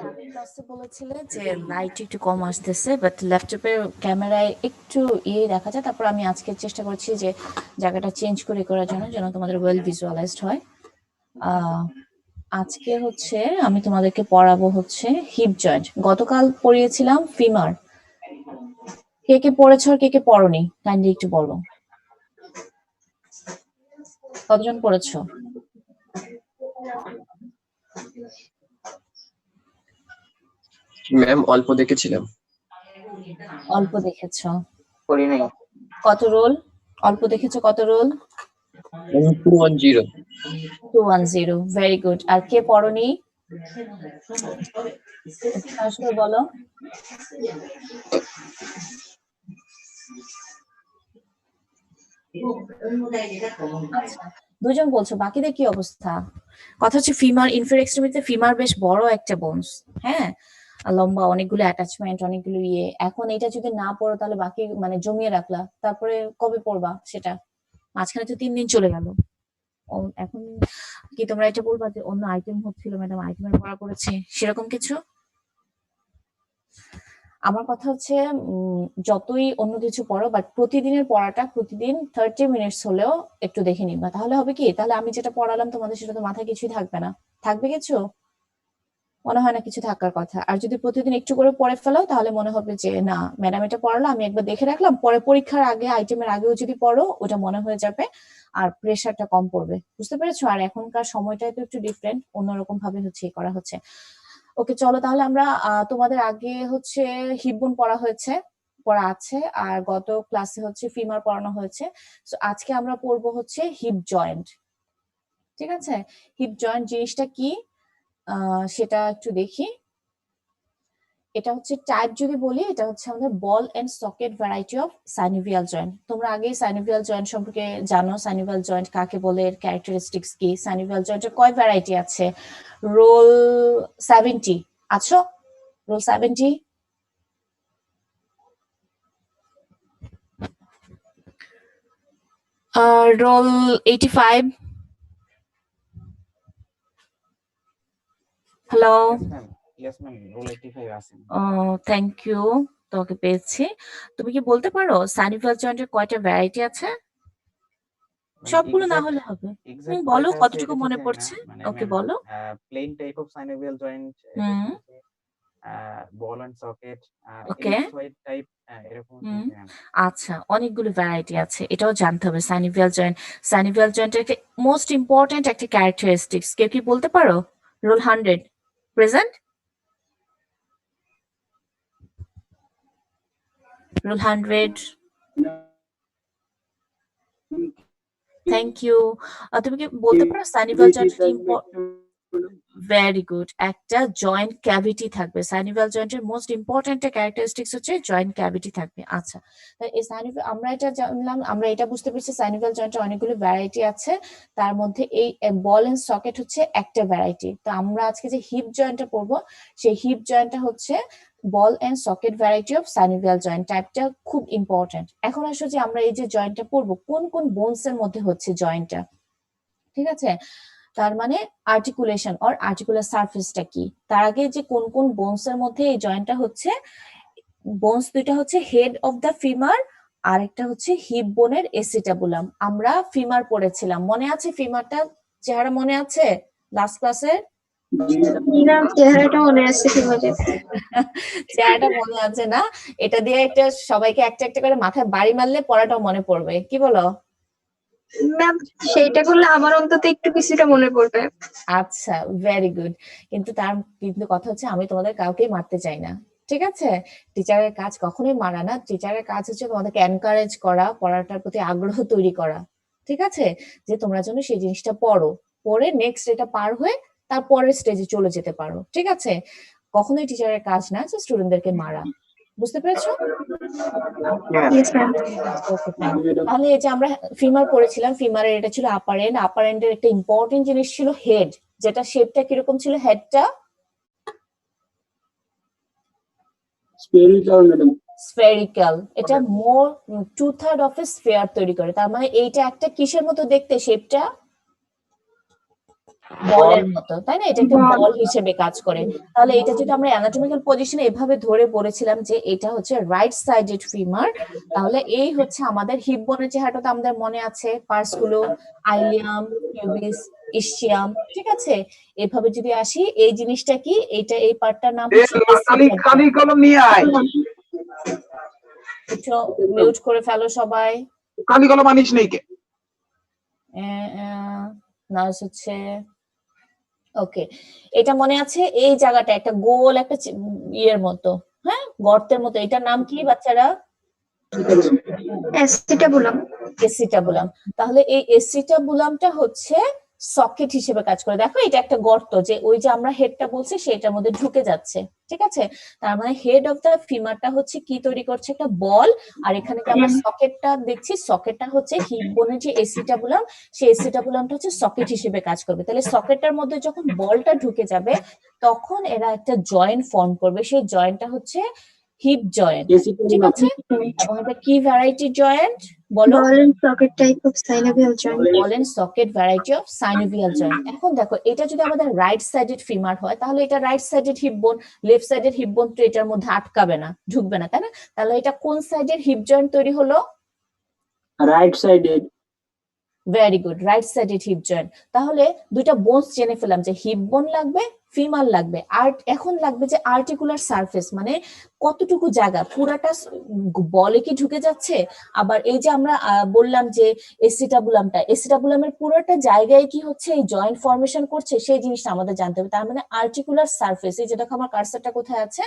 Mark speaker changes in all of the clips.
Speaker 1: আগের ক্লাসে বলেছিলে যে লাইট একটু কম আসতেছে, বাট ল্যাপটপের ক্যামেরায় একটু দেখা যায়। তারপর আমি আজকে চেষ্টা করছি যে জায়গাটা চেঞ্জ করে করার জন্য, যেন তোমাদের ওয়েল ভিজুয়ালাইজড হয়। আজকে হচ্ছে আমি তোমাদেরকে পড়াবো হচ্ছে হিপ জয়েন্ট। গতকাল পড়িয়েছিলাম ফিমার। কে কে পড়েছ আর কে কে পড়নি কাইন্ডলি একটু বলো। কতজন পড়েছো?
Speaker 2: ম্যাম অল্প দেখেছিলাম।
Speaker 1: অল্প দেখেছো?
Speaker 2: পড়ি নাই।
Speaker 1: কত রোল অল্প দেখেছো? কত রোল?
Speaker 2: 210।
Speaker 1: 210, very good. আর কে পড়নি আসলে বলো। আচ্ছা, দুজন বলছো, বাকিদের কি অবস্থা? কথা হচ্ছে ফিমার, ইনফের এক্সট্রিমিটিতে ফিমার বেশ বড় একটা বোনস, হ্যাঁ, লম্বা, অনেকগুলো অ্যাটাচমেন্ট, অনেকগুলো এখন এটা যদি না পড়ো তাহলে বাকি মানে জমিয়ে রাখলা, তারপরে কবে পড়বা সেটা? মাঝখানে তো 3 দিন চলে গেল। এখন কি তোমরা এটা বলবা যে অন্য আইটেম হচ্ছিল, ম্যাডাম আইটেমের পড়া পড়েছে, সেরকম কিছু? আমার কথা হচ্ছে যতই অন্য কিছু পড়ো, বাট প্রতিদিনের পড়াটা প্রতিদিন 30 মিনিটস হলেও একটু দেখে নিবা। তাহলে হবে কি, তাহলে আমি যেটা পড়ালাম তোমাদের সেটা তো মাথায় কিছুই থাকবে না। থাকবে কিছু? মনে হয় না কিছু থাকার কথা। আর যদি প্রতিদিন একটু করে পড়ে ফেলো তাহলে মনে হবে যে না, ম্যাডাম এটা পড়ালো, আমি একবার দেখে রাখলাম, পরে পরীক্ষার আগে আইটেমের আগেও যদি পড়ো ওটা মনে হয়ে যাবে, আর প্রেশারটা কম পড়বে। বুঝতে পেরেছো? আর এখনকার সময়টাই তো একটু ডিফারেন্ট, অন্যরকম ভাবে হচ্ছে করা হচ্ছে। ওকে, চলো তাহলে আমরা তোমাদের আগে হচ্ছে হিপ বোন পড়া আছে, আর গত ক্লাসে হচ্ছে ফিমার পড়ানো হয়েছে। তো আজকে আমরা পড়বো হচ্ছে হিপ জয়েন্ট। ঠিক আছে, হিপ জয়েন্ট জিনিসটা কি সেটা একটু দেখি। এটা হচ্ছে টাইপ যদি বলি, এটা হচ্ছে আমাদের ball and socket variety of synovial joint. তোমরা আগে সাইনোভিয়াল জয়েন্ট সম্পর্কে জানো, সাইনোভিয়াল জয়েন্ট কাকে বলে, এর ক্যারেক্টারিস্টিক্স কি, সাইনোভিয়াল জয়েন্টের কয় ভ্যারাইটি আছে। রোল 70 আছো? Roll 70, roll 85। Hello,
Speaker 3: yes ma'am, roll 85 আছে।
Speaker 1: থ্যাংক ইউ, তোকে পেয়েছি। তুমি কি বলতে পারো সাইনোভিয়াল জয়েন্টের কয়টা ভ্যারাইটি আছে? সবগুলো না হলে হবে, তুমি বলো কতটুকু মনে পড়ছে। ওকে বলো।
Speaker 3: Plane type of synovial joint, ball and socket,
Speaker 1: okay,
Speaker 3: ellipsoid type, এরকম।
Speaker 1: আচ্ছা, অনেকগুলো ভ্যারাইটি আছে, এটাও জানতে হবে। সাইনোভিয়াল জয়েন্ট, সাইনোভিয়াল জয়েন্টের একটা মোস্ট ইম্পর্টেন্ট একটা ক্যারেক্টারিস্টিক্স কেউ কি বলতে পারো? রোল 100 প্রেজেন্ট? Roll 100, thank you. তুমি কি বলতে পারো সাইনোভিয়াল জয়েন্টের ভেরি গুড, একটা জয়েন্ট ক্যাভিটি থাকবে। সাইনোভিয়াল জয়েন্টের মোস্ট ইম্পর্টেন্ট ক্যারেক্টারিস্টিক্স হচ্ছে জয়েন্ট ক্যাভিটি থাকবে। আচ্ছা, এই সাইনোভিয়াল আমরা এটা জানলাম, আমরা এটা বুঝতে পেরেছি সাইনোভিয়াল জয়েন্টের অনেকগুলো ভ্যারাইটি আছে, তার মধ্যে এই বল এন্ড সকেট হচ্ছে একটা ভ্যারাইটি। তো আমরা আজকে যে হিপ জয়েন্টটা পড়বো, সেই হিপ জয়েন্টটা হচ্ছে ball and socket variety of synovial joint. টাইপটা খুব ইম্পর্টেন্ট। এখন আসো যে আমরা এই যে জয়েন্টটা পড়বো, কোন কোন বোনস এর মধ্যে হচ্ছে জয়েন্টটা, ঠিক আছে? তার মানে আর্টিকুলেশন অর আর্টিকুলার সারফেসটা কি, তার আগে যে কোন কোন বোনস এর মধ্যে এই জয়েন্টটা হচ্ছে। বোনস দুইটা হচ্ছে হেড অফ দা ফিমার, আর একটা হচ্ছে হিপ বোনের এসিটাবুলাম। আমরা ফিমার পড়েছিলাম, মনে আছে ফিমারটা চেহারা মনে আছে লাস্ট ক্লাসে?
Speaker 4: চেহারাটা মনে আছে,
Speaker 1: চেহারাটা মনে আছে না? এটা দিয়ে একটা সবাইকে একটা একটা করে মাথায় বাড়ি মারলে পড়াটাও মনে পড়বে, কি বলো?
Speaker 4: ম্যাম সেইটা করলে আমার অন্তত একটু কিছুটা মনে পড়বে।
Speaker 1: আচ্ছা, ভেরি গুড। কিন্তু কথা হচ্ছে আমি তোমাদের কাউকেই মারতে চাই না, ঠিক আছে? টিচারের কাজ কখনোই মারা না, টিচারের কাজ হচ্ছে তোমাদেরকে এনকারেজ করা, পড়াটার প্রতি আগ্রহ তৈরি করা, ঠিক আছে? যে তোমরা যেন সেই জিনিসটা পড়ে নেক্সট এটা পার হয়ে তারপরের স্টেজে চলে যেতে পারো, ঠিক আছে? কখনোই টিচারের কাজ না যে স্টুডেন্টদেরকে মারা। বুঝতে পেরেছো? তাহলে এই যে আমরা ফিমার পড়েছিলাম, ফিমারের এটা ছিল আপার এন্ড। আপার এন্ডের একটা ইম্পর্টেন্ট জিনিস ছিল হেড, যেটা শেপটা কিরকম ছিল? হেডটা স্ফেরিক্যাল, এটা মোর 2/3 অফ এ স্ফিয়ার তৈরি করে। তার মানে এইটা একটা কিসের মতো দেখতে, শেপটা বলের মতো, তাই না? এটা একটা
Speaker 4: বল।
Speaker 1: বল হিসেবে কাজ করে। তাহলে এটা যদি আমরা অ্যানাটমিক্যাল পজিশনে এভাবে ধরে বলেছিলাম যে এটা হচ্ছে রাইট সাইডেড ফিমার, তাহলে এই হচ্ছে আমাদের হিপ বোনের চেহারাটা তো আমাদের মনে আছে, পার্টস গুলো আইলিয়াম, পিউবিস, ইসচিয়াম, ঠিক আছে? এভাবে যদি আসি, এই জিনিসটা কি, এইটা এই পার্টটার নাম হচ্ছে
Speaker 5: কালি কলম নিয়ে আয়,
Speaker 1: একটু মিউট করে ফেলো সবাই।
Speaker 5: কালি কলম আনিস নেই কে?
Speaker 1: নার্স হচ্ছে ওকে, এটা মনে আছে, এই জায়গাটা একটা গোল একটা ইয়ের মতো, হ্যাঁ, গর্তের মতো, এটার নাম কি বাচ্চারা?
Speaker 4: অ্যাসিটাবুলাম।
Speaker 1: এসিটাবুলাম। তাহলে এই এসিটাবুলামটা হচ্ছে সকেট হিসেবে কাজ করে। দেখো এটা একটা গর্ত, যে ওই যে আমরা হেডটা বলছি সেটার মধ্যে ঢুকে যাচ্ছে, ঠিক আছে? তার মানে হেড অফ দা ফিমারটা হচ্ছে কি তৈরি করছে, একটা বল। আর এখানে যে আমরা সকেটটা দেখছি, সকেটটা হচ্ছে হিপ বোনের যে এসিটাবুলাম, সেই এসিটাবুলামটা হচ্ছে সকেট হিসেবে কাজ করবে। তাহলে সকেটটার মধ্যে যখন বলটা ঢুকে যাবে তখন এরা একটা জয়েন্ট ফর্ম করবে, সেই জয়েন্টটা হচ্ছে হিপ জয়েন্ট, ঠিক আছে? এবং এটা কি ভ্যারাইটি জয়েন্ট বলো?
Speaker 4: Ball and socket type of synovial joint.
Speaker 1: Ball and socket variety of synovial joint. এখন দেখো, এটা যদি আমাদের রাইট সাইডেড ফিমার হয় তাহলে এটা রাইট সাইডেড হিপ বোন, লেফট সাইডেড হিপ বোন তো এটার মধ্যে আটকাবে না, ঢুকবে না, তাই না? তাহলে এটা কোন সাইডের হিপ জয়েন্ট তৈরি হলো?
Speaker 6: Right sided.
Speaker 1: Very good, right sided hip joint. তাহলে দুইটা বোনস জেনে ফেলাম যে হিপ বোন লাগবে, ফিমার লাগবে, আর এখন লাগবে যে আর্টিকুলার সারফেস, মানে কতটুকু জায়গা, পুরাটা বলে কি ঢুকে যাচ্ছে, আবার এই যে আমরা বললাম যে এসিটাবুলামের পুরোটা জায়গায় কি হচ্ছে, এই জয়েন্ট ফর্মেশন করছে, সেই জিনিসটা আমাদের জানতে হবে। তার মানে আর্টিকুলার সারফেস, এই যে দেখো আমার কার্সারটা কোথায় আছে,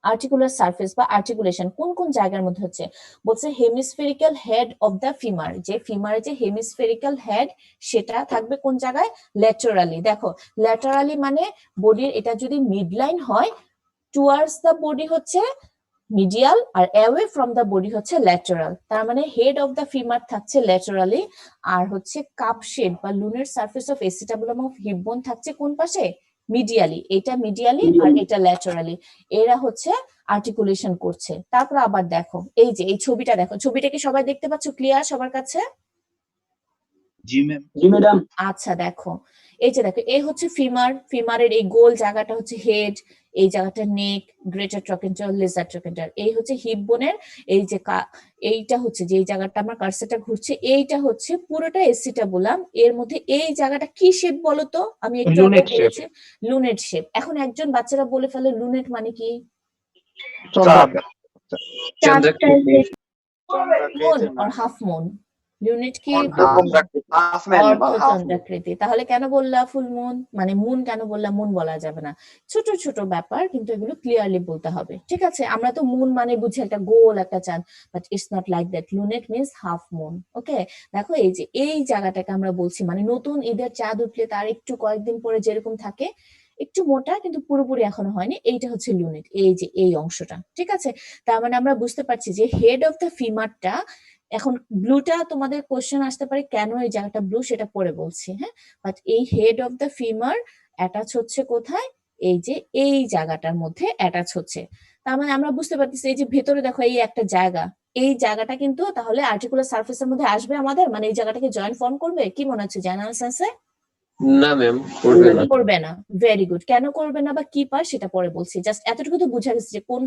Speaker 1: আর্টিকুলার সারফেস বা আর্টিকুলেশন কোন কোন জায়গার মধ্যে হচ্ছে, বলছে হেমিস্ফেরিক্যাল হেড অফ দ্য ফিমার, যে ফিমারের যে হেমিস্ফেরিক্যাল হেড সেটা থাকবে কোন জায়গায়, ল্যাটারালি। দেখো ল্যাটারালি মানে বডির এটা যদি মিডলাইন হয়, টুয়ার্ডস দ্য বডি হচ্ছে মিডিয়াল, আর অ্যাওয়ে ফ্রম দ্য বডি হচ্ছে ল্যাটারাল। তার মানে হেড অফ দ্য ফিমার থাকছে ল্যাটারালি, আর হচ্ছে কাপ শেপ বা লুনের surface of acetabulum of hip bone থাকছে কোন পাশে, মিডিয়ালি। এটা মিডিয়ালি আর এটা ল্যাটারালি, এরা হচ্ছে আর্টিকুলেশন করছে। তারপর আবার দেখো এই যে এই ছবিটা দেখো, ছবিটা কি সবাই দেখতে পাচ্ছ, ক্লিয়ার সবার কাছে?
Speaker 6: জি ম্যাডাম।
Speaker 1: আচ্ছা দেখো, এই যে দেখো, এই হচ্ছে ফিমার, ফিমারের এই গোল জায়গাটা হচ্ছে হেড, এই জায়গাটা নেক, গ্রেটার ট্রকেন্টার, লেসার ট্রকেন্টার। এই হচ্ছে হিপ বোনের এই যে এইটা হচ্ছে যে এই জায়গাটা আমার কার্সারটা ঘুরছে, এইটা হচ্ছে পুরোটা এসিটাবুলাম। এর মধ্যে এই জায়গাটা কি শেপ বলো তো, আমি একটু আগে বলেছি লুনেট শেপ। এখন একজন বাচ্চারা বলে ফেলে লুনেট মানে কি, মুন আর হাফ মুন। লুনেট কি অর্ধচন্দ্রাকৃতি। তাহলে কেন বললা ফুল মুন, মানে মুন কেন বললা, মুন বলা যাবে না, ছোট ছোট ব্যাপার, কিন্তু এগুলো ক্লিয়ারলি বলতে হবে, ঠিক আছে? আমরা তো মুন মানে বুঝি একটা গোল একটা চাঁদ, but it's not like that, lunate means half moon. Okay, দেখো এই যে এই জায়গাটাকে আমরা বলছি, মানে নতুন ঈদের চাঁদ উঠলে তার একটু কয়েকদিন পরে যেরকম থাকে, একটু মোটা কিন্তু পুরোপুরি এখনো হয়নি, এইটা হচ্ছে লুনেট, এই যে এই অংশটা, ঠিক আছে? তার মানে আমরা বুঝতে পারছি যে হেড অফ দ্য ফিমারটা, এখন ব্লুটা তোমাদের কোশ্চেন আসতে পারে কেন এই জায়গাটা ব্লু, সেটা পরে বলছি, হ্যাঁ? বাট এই head of the femur attach হচ্ছে কোথায়, এই যে এই জায়গাটার মধ্যে অ্যাটাচ হচ্ছে। তার মানে আমরা বুঝতে পারতেছি এই যে ভেতরে দেখো এই একটা জায়গা, এই জায়গাটা কিন্তু তাহলে আর্টিকুলার সারফেসের মধ্যে আসবে আমাদের, মানে এই জায়গাটাকে জয়েন্ট ফর্ম করবে, কি মনে হচ্ছে জেনারেল সেন্সে?
Speaker 2: না ম্যাম, করবে না।
Speaker 1: করবে না, ভেরি গুড। কেন করবে না বা কি পায় সেটা পরে বলছি, জাস্ট এতটুকু তো বোঝা গেছে যে কোন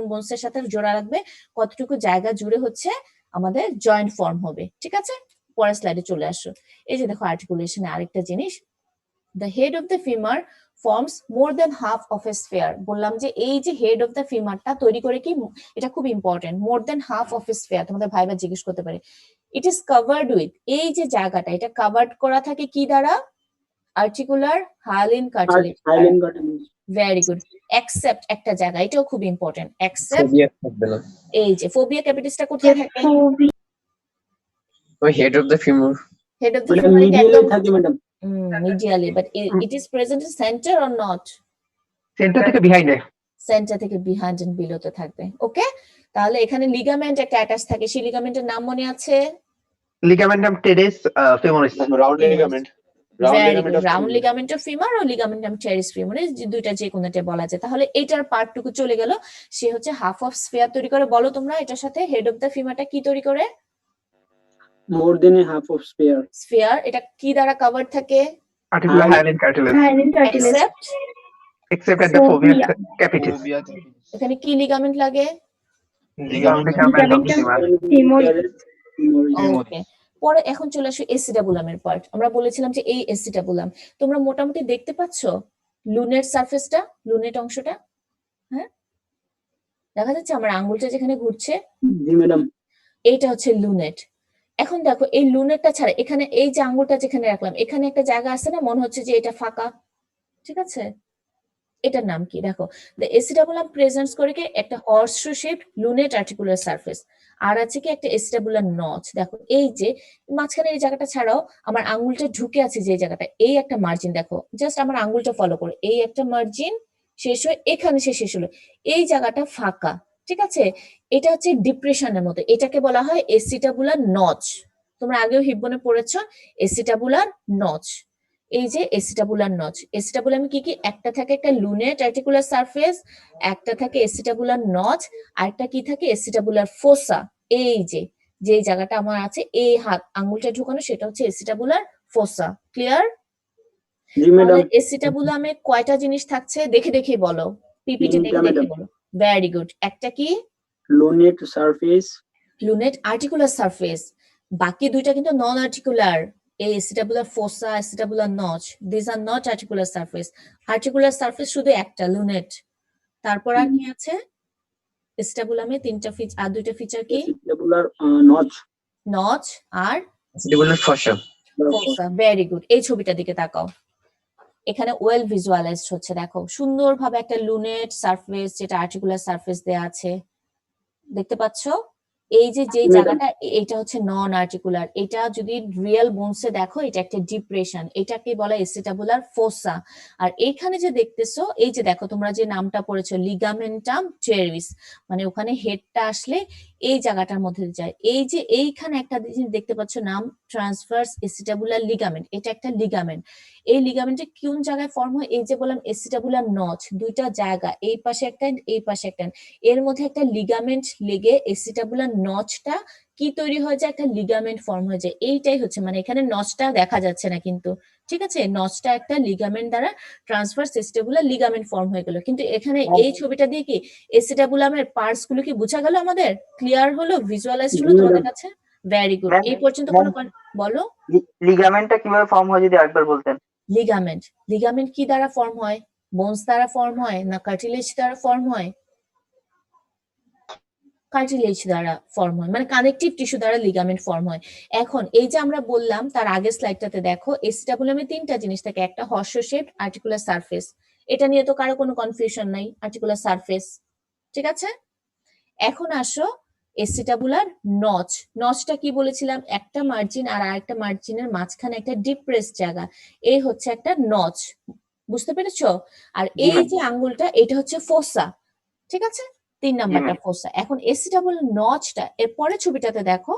Speaker 1: বোনস এর সাথে জোড়া রাখবে, কতটুকু জায়গা জুড়ে হচ্ছে আমাদের জয়েন্ট ফর্ম হবে, ঠিক আছে? পরের স্লাইডে চলে আসো। এই যে দেখো আর্টিকুলেশনে আরেকটা জিনিস, the head of the femur forms more than half of a sphere. বললাম যে এই যে হেড অফ দ্য ফিমারটা তৈরি করে কি, এটা খুব important, more than half of a sphere. তোমাদের ভাইবা জিজ্ঞেস করতে পারে, ইট ইজ কভার্ড উইথ, এই যে জায়গাটা এটা কভার্ড করা থাকে কি দ্বারা, articular hyaline cartilage. Very good, except একটা জায়গা, এটাও খুব ইম্পর্টেন্ট, এক্সেপ্ট
Speaker 2: ফোবিয়া থাকবে না।
Speaker 1: এই যে ফোবিয়া ক্যাপিটাসটা কোথায় থাকে,
Speaker 2: ওই head of the femur.
Speaker 1: Head of the femur একদম
Speaker 6: থাকে madam.
Speaker 1: Medially, but it is present in centre or not,
Speaker 5: centre থেকে বিহাইন্ডে,
Speaker 1: সেন্টার থেকে বিহাইন্ড এন্ড বিলোতে থাকবে। ওকে, তাহলে এখানে লিগামেন্ট একটা অ্যাটাচ থাকে, সেই লিগামেন্টের নাম মনে আছে,
Speaker 5: ligamentum teres femoris, round ligament.
Speaker 1: Very good, round ligament of femur ও লিগামেন্টাম টেরিস ফিমোরিস, দুইটা যে কোনোটা বলা যায়। তাহলে এটার পার্টটুকু চলে গেল, সে হচ্ছে হাফ অফ স্ফিয়ার তৈরি করে। বলো তোমরা এটার সাথে হেড অফ দ্য ফিমারটা কি তৈরি করে?
Speaker 6: More than a half of sphere.
Speaker 1: Sphere. এটা কি দ্বারা কভার থাকে?
Speaker 5: Articular hyaline cartilage,
Speaker 4: hyaline cartilage,
Speaker 1: except
Speaker 5: except at the fovea capitis.
Speaker 1: এখানে কি লিগামেন্ট লাগে?
Speaker 5: Ligament of femur.
Speaker 4: femoris.
Speaker 1: ওকে, পরে এখন চলে আসো এসিটাবুলামের পার্ট। আমরা বলেছিলাম যে এই এসিটাবুলাম তোমরা মোটামুটি দেখতে পাচ্ছো লুনেট সারফেসটা, লুনেট অংশটা, হ্যাঁ দেখা যাচ্ছে আমার আঙ্গুলটা যেখানে ঘুরছে,
Speaker 6: জি ম্যাডাম।
Speaker 1: এইটা হচ্ছে লুনেট। এখন দেখো এই লুনেটটা ছাড়া এখানে এই যে আঙ্গুলটা যেখানে রাখলাম, এখানে একটা জায়গা আছে না, মনে হচ্ছে যে এটা ফাঁকা, ঠিক আছে? এটার নাম কি দেখো? দ্য এসিটাবুলাম প্রেজেন্টস করে কি একটা horseshoe shaped lunate articular surface, আর আছে কি একটা এসিটাবুলার নচ। দেখো এই যে মাঝখানে এই জায়গাটা ছাড়াও আমার আঙ্গুলটা ঢুকে আছে যে জায়গাটা, এই একটা মার্জিন দেখো, জাস্ট আমার আঙ্গুলটা ফলো করো, এই একটা মার্জিন শেষ হয়ে এখানে শেষ হলো, এই জায়গাটা ফাঁকা, ঠিক আছে? এটা হচ্ছে ডিপ্রেশনের মতো, এটাকে বলা হয় এসিটাবুলার নচ। তোমরা আগেও হিব্বনে পড়েছো এসিটাবুলার নচ। এই যে এসিটাবুলার নচ, এসিটাবুলামে কি কি? একটা থাকে একটা লুনেট আর্টিকুলার সারফেস, একটা থাকে এসিটাবুলার নচ, আরেকটা কি থাকে? এসিটাবুলার ফোসা। এই যে যে জায়গাটা আমার আছে এই হাত আঙ্গুলটা ঢুকানো, সেটা হচ্ছে এসিটাবুলার ফোসা। ক্লিয়ার?
Speaker 6: জি ম্যাডাম।
Speaker 1: এসিটাবুলামে কয়টা জিনিস থাকছে দেখে দেখে বলো, পিপিটি দেখে দেখে বলো। Very good. একটা কি?
Speaker 6: Lunate surface,
Speaker 1: lunate articular surface. বাকি দুইটা কিন্তু নন আর্টিকুলার। এই acetabular fossa, acetabular notch, this are not articular surface. Articular surface শুধু একটা, লুনেট। তারপর আর কি আছে? এসিটাবুলামে তিনটা ফিচার, আর দুইটা ফিচার কি?
Speaker 6: acetabular notch,
Speaker 1: নচ আর
Speaker 2: Acetabular fossa.
Speaker 1: ফোসা। Very good. এই ছবিটার দিকে তাকাও, এখানে ওয়েল ভিজুয়ালাইজড হচ্ছে, দেখো সুন্দরভাবে একটা লুনেট সারফেস যেটা আর্টিকুলার সারফেস দেয়া আছে, দেখতে পাচ্ছো? এই যে যে জায়গাটা, এটা হচ্ছে নন আর্টিকুলার। এটা যদি রিয়েল বোনসে দেখো, এটা একটা ডিপ্রেশন, এটাকে বলা এসিটাবুলার ফোসা। আর এইখানে যে দেখতেছো, এই যে দেখো তোমরা যে নামটা পড়েছো লিগামেন্টাম টেরিস, মানে ওখানে হেডটা আসলে এই জায়গাটার মধ্যে যায়। এই যে এইখানে একটা জিনিস দেখতে পাচ্ছ নাম ট্রান্সভার্স এসিটাবুলার লিগামেন্ট, এটা একটা লিগামেন্ট। এই লিগামেন্টে কোন জায়গায় ফর্ম হয়? এই যে বললাম এসিটাবুলার নচ, দুইটা জায়গা, এই পাশে একটা এই পাশে একটা, এর মধ্যে একটা লিগামেন্ট লেগে এসিটাবুলার নচটা কি তৈরি হয়ে যায়? একটা লিগামেন্ট ফর্ম হয়ে যায়। এইটাই হচ্ছে, মানে এখানে নচটা দেখা যাচ্ছে না কিন্তু, ঠিক আছে? নচটা একটা লিগামেন্ট দ্বারা ট্রান্সভার্স এসিটাবুলার লিগামেন্ট ফর্ম হয়ে গেল। কিন্তু এখানে এই ছবিটা দিয়ে কি এসিটাবুলামের পার্টস গুলো কি বোঝা গেল আমাদের? ক্লিয়ার হলো? ভিজুয়ালাইজড হলো তোমাদের কাছে? Very good. এই পর্যন্ত কোনো বলো।
Speaker 7: লিগামেন্টটা কিভাবে ফর্ম হয় যদি আরেকবার বলতেন?
Speaker 1: লিগামেন্ট, লিগামেন্ট কি দ্বারা ফর্ম হয়? বোনস দ্বারা ফর্ম হয় না কার্টিলেজ দ্বারা ফর্ম হয়? কার্টিলেজ দ্বারা ফর্ম হয়, মানে কানেকটিভ টিস্যু দ্বারা লিগামেন্ট ফর্ম হয়। এখন এই যে আমরা বললাম তার আগের স্লাইডটাতে দেখো এসিটাবুলামে তিনটা জিনিস থাকে, একটা হর্স শেপড আর্টিকুলার সারফেস, এটা নিয়ে তো কারো কোনো কনফিউশন নাই, আর্টিকুলার সারফেস, ঠিক আছে? এখন আসো এসিটাবুলার নচ। নচটা কি বলেছিলাম? একটা মার্জিন আর আরেকটা মার্জিনের মাঝখানে একটা ডিপ্রেস জায়গা, এই হচ্ছে একটা নচ, বুঝতে পেরেছো? আর এই যে আঙ্গুলটা, এটা হচ্ছে ফোসা, ঠিক আছে? 3 নাম্বারটা ফোসা। এখন এসিটাবুলার নচটা এর পরের ছবিটাতে দেখো,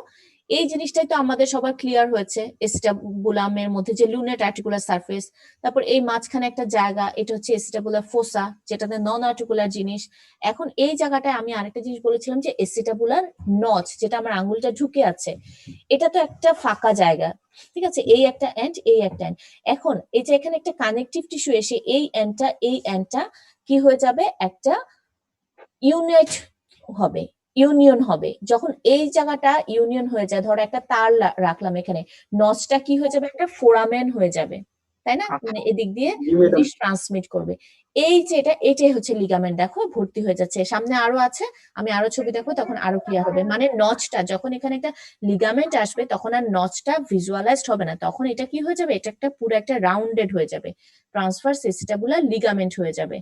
Speaker 1: এই জিনিসটাই তো আমাদের সবার ক্লিয়ার হয়েছে, এসিটাবুলামের মধ্যে যে লুনেট আর্টিকুলার সারফেস, তারপর এই মাঝখানে একটা জায়গা, এটা হচ্ছে এসিটাবুলার ফোসা, যেটাতে নন আর্টিকুলার জিনিস। এখন এই জায়গাটায় আমি আরেকটা জিনিস বলেছিলাম যে এসিটাবুলার নচ, যেটা আমার আঙ্গুলটা ঢুকে আছে, এটা তো একটা ফাঁকা জায়গা, ঠিক আছে? এই একটা এন্ড, এই একটা এন্ড। এখন এই যে এখানে একটা কানেকটিভ টিস্যু এসে এই এন্ডটা কি হয়ে যাবে? একটা ইউনাইট হবে, ইউনিয়ন হবে। যখন এই জায়গাটা ইউনিয়ন হয়ে যায়, ধরো একটা তার রাখলাম এখানে, নচটা কি হয়ে যাবে? একটা ফোরামেন হয়ে যাবে, তাই না? মানে এদিক দিয়ে জিনিস ট্রান্সমিট করবে। এই যে এটাই হচ্ছে লিগামেন্ট। দেখো ভর্তি হয়ে যাচ্ছে, সামনে আরো আছে, আমি আরো ছবি দেখো তখন আরো ক্লিয়ার হবে। মানে নচটা যখন এখানে একটা লিগামেন্ট আসবে, তখন আর নচটা ভিজুয়ালাইজড হবে না, তখন এটা কি হয়ে যাবে? এটা একটা পুরো একটা রাউন্ডেড হয়ে যাবে, ট্রান্সভার্স এসিটাবুলার লিগামেন্ট হয়ে যাবে।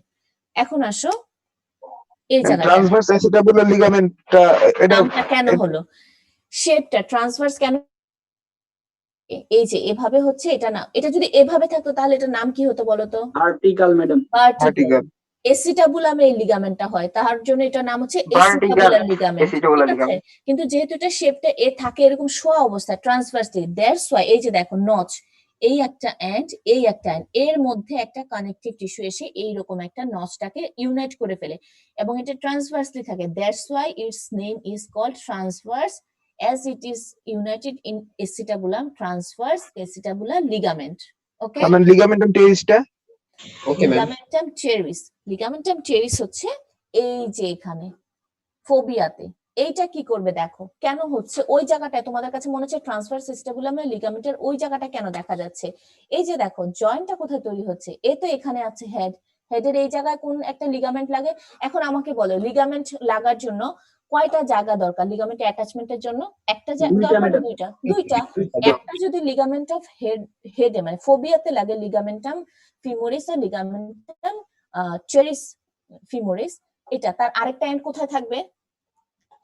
Speaker 1: এখন আসো এই জায়গাটা,
Speaker 5: ট্রান্সভার্স অ্যাসিটাবুলার লিগামেন্টটা এটা
Speaker 1: নামটা কেন হলো? শেপটা ট্রান্সভার্স কেন? এই যে এভাবে হচ্ছে, এটা না, এটা যদি এভাবে থাকতো তাহলে এটার নাম কি হতো বলো তো?
Speaker 6: Vertical madam.
Speaker 5: ভার্টিক্যাল।
Speaker 1: এসিটাবুলামে এই লিগামেন্টটা হয়, তার জন্য এটার নাম হচ্ছে এসিটাবুলার লিগামেন্ট, ঠিক আছে? কিন্তু যেহেতু এটা শেপটা এ থাকে এরকম শোয়া অবস্থা ট্রান্সভার্সলি, দ্যাটস ওয়াই এই যে দেখো নচ, এই একটা এন্ড এই একটা এন্ড এর মধ্যে একটা কানেকটিভ টিস্যু এসে এইরকম একটা নচটাকে ইউনাইট করে ফেলে এবং এটা ট্রান্সভার্সলি থাকে, that's why its name is called transverse as it is united in acetabular transverse acetabular ligament. Okay,
Speaker 5: তার মানে লিগামেন্টাম টেরিসটা
Speaker 2: okay ma'am.
Speaker 1: Ligamentum teres, ligamentum teres হচ্ছে এই যে এখানে ফোবিয়াতে। এইটা কি করবে দেখো কেন হচ্ছে, ওই জায়গাটায় তোমাদের কাছে মনে হচ্ছে ট্রান্সভার্স স্টেবুলামের লিগামেন্টের ওই জায়গাটা কেন দেখা যাচ্ছে, এই যে দেখো জয়েন্টটা কোথায় তৈরি হচ্ছে, এ তো এখানে আছে হেড, হেডের এই জায়গায় কোন একটা লিগামেন্ট লাগে। এখন আমাকে বলো লিগামেন্ট লাগার জন্য কয়টা জায়গা দরকার লিগামেন্ট অ্যাটাচমেন্টের জন্য? একটা
Speaker 6: দুইটা
Speaker 1: দরকার,
Speaker 6: madam।
Speaker 1: দুইটা, দুইটা। একটা যদি লিগামেন্ট অফ হেডে মানে ফোবিয়াতে লাগে লিগামেন্টাম ফিমোরিস আর লিগামেন্টাম চেরিস ফিমোরিস, এটা তার আরেকটা এন্ড কোথায় থাকবে?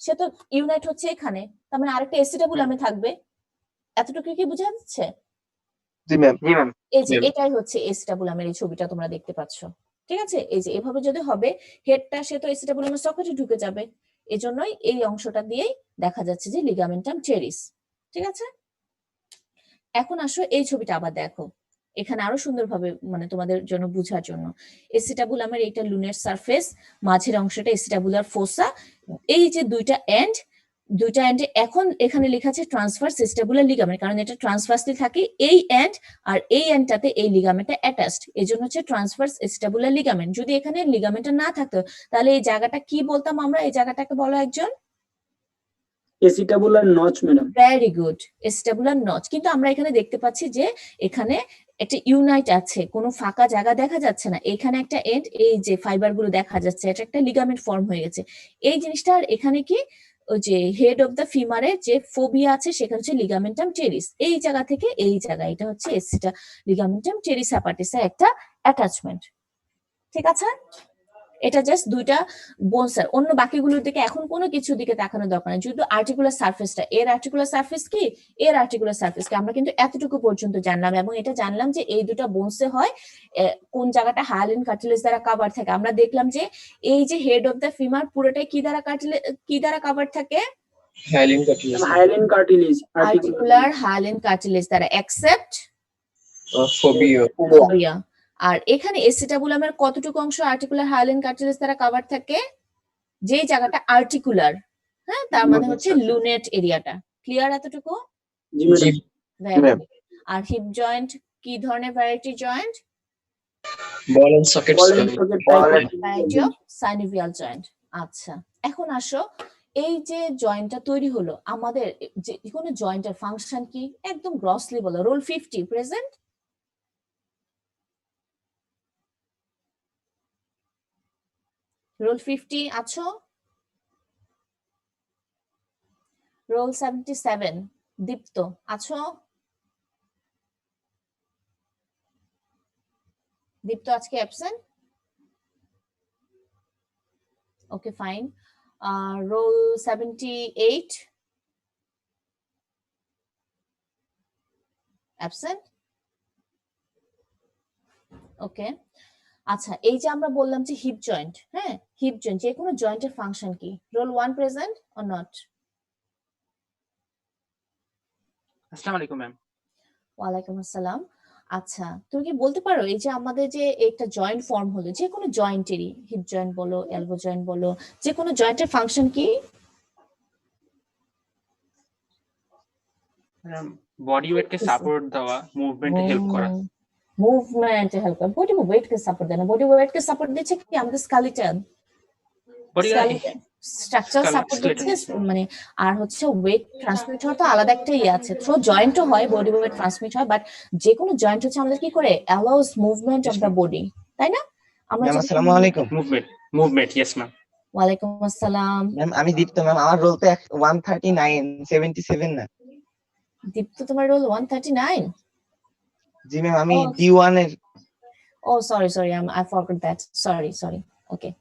Speaker 1: সে তো ইউনাইট হচ্ছে এখানে, তার মানে আরেকটা এসিটাবুলামে থাকবে। এতটুকু কি বোঝা যাচ্ছে?
Speaker 5: জি ম্যাম।
Speaker 7: জি ম্যাম।
Speaker 1: এই যে
Speaker 2: জি।
Speaker 1: এটাই হচ্ছে এসিটাবুলামের এই ছবিটা তোমরা দেখতে পাচ্ছ, ঠিক আছে? এই যে এভাবে যদি হবে হেডটা সে তো এসিটাবুলামের সকেটে ঢুকে যাবে, এজন্যই এই অংশটা দিয়েই দেখা যাচ্ছে যে লিগামেন্টাম টেরিস, ঠিক আছে? এখন আসো এই ছবিটা আবার দেখো, এখানে আরো সুন্দরভাবে মানে তোমাদের জন্য বোঝার জন্য, এসিটাবুলামের এইটা লুনের সারফেস, মাঝের অংশটা এসিটাবুলার ফোসা, এই যে দুইটা এন্ডে এখন এখানে লেখা আছে ট্রান্সভার্স এস্টাবুলার লিগামেন্ট, কারণ এটা ট্রান্সভার্সলি থাকে এই এন্ড আর এই এন্ডটাতে এই লিগামেন্টটা অ্যাটাচড, এজন্য হচ্ছে ট্রান্সভার্স এস্টাবুলার লিগামেন্ট। যদি এখানে লিগামেন্টটা না থাকতো তাহলে এই জায়গাটা কি বলতাম আমরা? এই জায়গাটাকে বলো একজন।
Speaker 6: acetabular notch madam.
Speaker 1: Very good, acetabular notch. কিন্তু আমরা এখানে দেখতে পাচ্ছি যে এখানে একটা ইউনাইট আছে, কোনো ফাঁকা জায়গা দেখা যাচ্ছে না, এখানে একটা এন্ড, এই যে ফাইবার গুলো দেখা যাচ্ছে, এটা একটা লিগামেন্ট ফর্ম হয়ে গেছে। এই জিনিসটা আর এখানে কি ওই যে হেড অফ দ্য ফিমারে যে ফোবিয়া আছে সেখানে হচ্ছে লিগামেন্টাম টেরিস, এই জায়গা থেকে এই জায়গা এটা হচ্ছে এসিটা লিগামেন্টাম টেরিস অ্যাপাটিসের একটা অ্যাটাচমেন্ট, ঠিক আছে? এটা জাস্ট দুইটা বোনসার, অন্য বাকিগুলোর দিকে এখন কোনো কিছুর দিকে তাকানোর দরকার নেই, শুধু আর্টিকুলার সারফেসটা, এর আর্টিকুলার সারফেস কি, এর আর্টিকুলার সারফেস কি, আমরা কিন্তু এতটুকু পর্যন্ত জানলাম এবং এটা জানলাম যে এই দুটো বোনসে হয় কোন জায়গাটা হায়ালিন কার্টিলেজ দ্বারা কভার থাকে। আমরা দেখলাম যে এই যে হেড অফ দ্য ফিমার পুরোটাই কি দ্বারা কভার থাকে?
Speaker 2: Hyaline cartilage.
Speaker 6: Hyaline cartilage
Speaker 1: articular hyaline cartilage দ্বারা, এক্সেপ্ট
Speaker 2: ফোবিয়া।
Speaker 1: ফোবিয়া। আর এখানে এসিটাবুলামের কতটুকু অংশ আর্টিকুলার হায়ালিন কার্টিলেজ দ্বারা কভার থাকে? যে জায়গাটা আর্টিকুলার, হ্যাঁ, তার মানে হচ্ছে লুনেট এরিয়াটা। ক্লিয়ার এতটুকু?
Speaker 6: জি ম্যাডাম।
Speaker 1: Very
Speaker 5: ma'am.
Speaker 1: good. আর হিপ জয়েন্ট কি ধরনের variety joint?
Speaker 2: Ball and socket.
Speaker 6: Ball and socket
Speaker 1: variety of synovial joint. আচ্ছা, এখন আসো এই যে জয়েন্টটা তৈরি হলো, আমাদের যে কোনো জয়েন্টের ফাংশন কি একদম গ্রসলি বলো। Role 50 present? রোল 50 আছো? রোল 77 দীপ্ত আছো? দীপ্ত আজকে absent? Okay fine. Roll 78 absent? Okay. আচ্ছা, এই যে আমরা বললাম যে হিপ জয়েন্ট, হ্যাঁ, হিপ জয়েন্ট যে কোনো জয়েন্টের ফাংশন কি? Roll 1 present or not?
Speaker 3: আসসালামু আলাইকুম ম্যাম।
Speaker 1: ওয়ালাইকুম আসসালাম। আচ্ছা, তুমি কি বলতে পারো এই যে আমাদের যে একটা জয়েন্ট ফর্ম হলো, যে কোনো জয়েন্টেরই, হিপ জয়েন্ট বলো, এলবো জয়েন্ট বলো, যে কোনো জয়েন্টের ফাংশন কি?
Speaker 3: বডি ওয়েটকে সাপোর্ট দেওয়া, মুভমেন্টে হেল্প করা।
Speaker 1: মুভমেন্টে হেল্প করে, বডি ওয়েটকে সাপোর্ট দেয় না, বডি ওয়েটকে সাপোর্ট দিচ্ছে কি আমাদের স্কেলিটন,
Speaker 3: বডি
Speaker 1: স্ট্রাকচার সাপোর্ট দিচ্ছে মানে, আর হচ্ছে ওয়েট ট্রান্সমিট হওয়ার তো আলাদা একটা ইয়ে আছে, থ্রো জয়েন্টও হয়, বডি ওয়েট ট্রান্সমিট হয়, বাট যে কোনো জয়েন্ট হচ্ছে আমাদের কি করে allows movement of the body, তাই না? আমরা
Speaker 8: ম্যাম আসসালামু আলাইকুম।
Speaker 3: Movement yes ma'am.
Speaker 1: ওয়ালাইকুম আসসালাম।
Speaker 8: ম্যাম আমি দীপ্ত ম্যাম, আমার রোল তো 139 77 না।
Speaker 1: দীপ্ত তোমার রোল 139?
Speaker 8: জি ম্যাম, আমি D1 এর।
Speaker 1: Oh sorry I forgot that, sorry okay.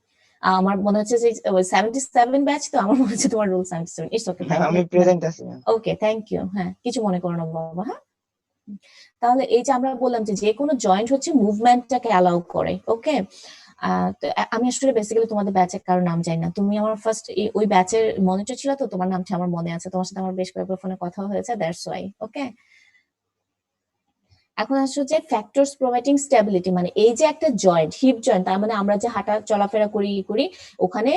Speaker 1: আমার মনে হচ্ছে যে 77 ব্যাচ, তো আমার মনে হচ্ছে তোমার রোল 77। ইটস ওকে,
Speaker 8: হ্যাঁ আমি প্রেজেন্ট আছি ম্যাম।
Speaker 1: Okay thank you. হ্যাঁ, কিছু মনে করো না বাবা। হ্যাঁ, তাহলে এই যে আমরা বললাম যে কোনো জয়েন্ট হচ্ছে মুভমেন্টটাকে অ্যালাউ করে, ওকে। তো আমি আসলে বেসিক্যালি তোমাদের ব্যাচের কারো নাম জানি না, তুমি আমার ফার্স্ট ওই ব্যাচের মনিটর ছিল, তো তোমার নামটা আমার মনে আছে, তোমার সাথে আমার বেশ কয়েকবার ফোনে কথা হয়েছে, দ্যাটস ওয়াই, ওকে। এখন আসলে যে ফ্যাক্টরস প্রোভাইডিং স্টেবিলিটি, মানে এই যে একটা জয়েন্ট, হিপ জয়েন্ট, তার মানে আমরা যে হাঁটা চলাফেরা করি ওখানে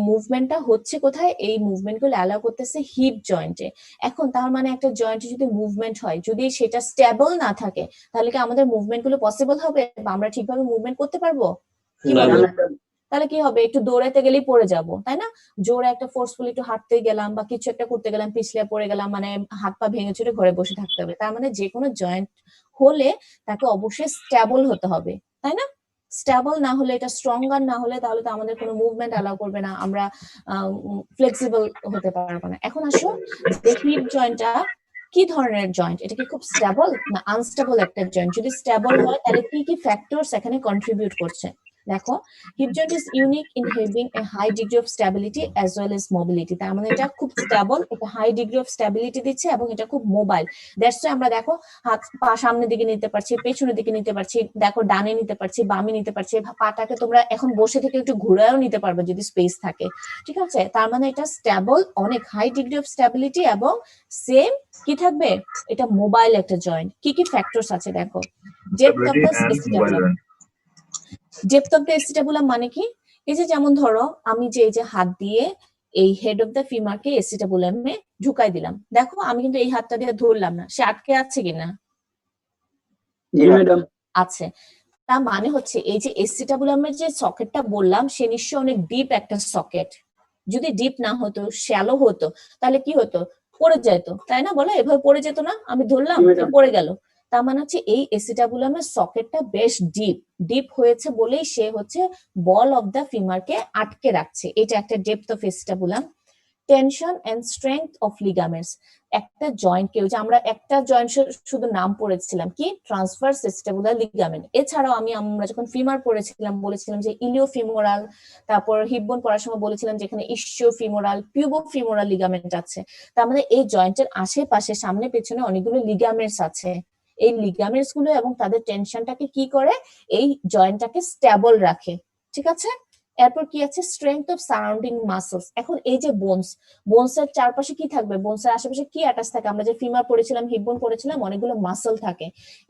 Speaker 1: মুভমেন্টটা হচ্ছে কোথায়, এই মুভমেন্ট গুলো অ্যালাউ করতেছে হিপ জয়েন্টে। এখন তার মানে একটা জয়েন্টে যদি মুভমেন্ট হয়, যদি সেটা স্টেবল না থাকে, তাহলে কি আমাদের মুভমেন্ট গুলো পসিবল হবে বা আমরা ঠিকভাবে মুভমেন্ট করতে পারবো? কি
Speaker 2: না,
Speaker 1: বলো?
Speaker 2: না।
Speaker 1: তাহলে কি হবে, একটু দৌড়াতে গেলেই পড়ে যাব, তাই না? জোরে একটা ফোর্সফুলি একটু হাঁটতে গেলাম বা কিছু একটা করতে গেলাম, পিছলে পড়ে গেলাম, মানে হাত পা ভেঙে চুরে ঘরে বসে থাকতে হবে। তার মানে যে কোনো জয়েন্ট হলে তাকে অবশ্যই স্টেবল হতে হবে, তাই না? স্টেবল না হলে, এটা স্ট্রঙ্গার না হলে, তাহলে তো আমাদের কোনো মুভমেন্ট অ্যালাউ করবে না, আমরা ফ্লেক্সিবল হতে পারবো না। এখন আসো যে হিপ জয়েন্টটা কি ধরনের জয়েন্ট, এটা কি খুব স্টেবল না আনস্টেবল একটা জয়েন্ট? যদি স্টেবল হয় তাহলে কি কি ফ্যাক্টরস এখানে কন্ট্রিবিউট করছে? দেখো, hip joint is unique in having a high degree of stability as well as mobility. তার মানে এটা খুব স্টেবল, এটা হাই ডিগ্রি অফ স্টেবিলিটি দিচ্ছে এবং এটা খুব মোবাইল। দ্যাটস ওয়াই আমরা দেখো হাত পা সামনের দিকে নিতে পারছি, পেছনের দিকে নিতে পারছি, দেখো ডানে নিতে পারছি, বামে নিতে পারছি, পাটাকে তোমরা এখন বসে থেকে একটু ঘুরায়ও নিতে পারবে যদি স্পেস থাকে, ঠিক আছে? তার মানে এটা স্টেবল, অনেক হাই ডিগ্রি অফ স্টেবিলিটি, এবং সেম কি থাকবে, এটা মোবাইল একটা জয়েন্ট। কি কি ফ্যাক্টরস আছে দেখো, depth of the acetabulum. Depth of the acetabulum মানে কি, এই যে যেমন ধরো আমি যে এই যে হাত দিয়ে এই হেড অফ দ্য ফিমারকে এসিটাবুলামে ঢুকাই দিলাম, দেখো আমি কিন্তু এই হাতটা দিয়ে ধরলাম না, সে আটকে আছে কিনা?
Speaker 6: জি ম্যাডাম।
Speaker 1: আছে। তার মানে হচ্ছে এই যে এসিটাবুলামের যে সকেটটা বললাম, সে নিশ্চয়ই অনেক ডিপ একটা সকেট। যদি ডিপ না হতো, শ্যালো হতো, তাহলে কি হতো, পড়ে যেত, তাই না? বলো, এভাবে পড়ে যেত না, আমি ধরলাম পড়ে গেল। তার মানে হচ্ছে এই এসিটাবুলামের সকেটটা বেশ ডিপ, ডিপ হয়েছে বলেই সে হচ্ছে বল অফ দ্য ফিমারকে আটকে রাখছে। এটা একটা depth of acetabulum. Tension and strength of ligaments, একটা জয়েন্টকে, ওই যে আমরা একটা জয়েন্ট শুধু নাম পড়েছিলাম কি, ট্রান্সভার্স এসিটাবুলার লিগামেন্ট। এছাড়াও আমরা যখন ফিমার পড়েছিলাম বলেছিলাম যে ইলিওফিমোরাল, তারপর হিপবোন পড়ার সময় বলেছিলাম যেখানে ইসিওফিমোরাল, পিউবোফিমোরাল লিগামেন্ট আছে। তার মানে এই জয়েন্টের আশেপাশে সামনে পেছনে অনেকগুলো লিগামেন্টস আছে। এই লিগামেন্টস গুলো এবং তাদের টেনশনটাকে কি করে, এই জয়েন্টটাকে স্টেবল রাখে, ঠিক আছে? এরপর কি আছে, স্ট্রেংথ অফ সারাউন্ডিং মাসলস। এখন এই যে বোনসের চারপাশে কি থাকবে, বোনসের আশেপাশে কি অ্যাটাচ থাকে? আমরা যে ফিমার পড়েছিলাম, হিপ বোন পড়েছিলাম, অনেকগুলো মাসল থাকে,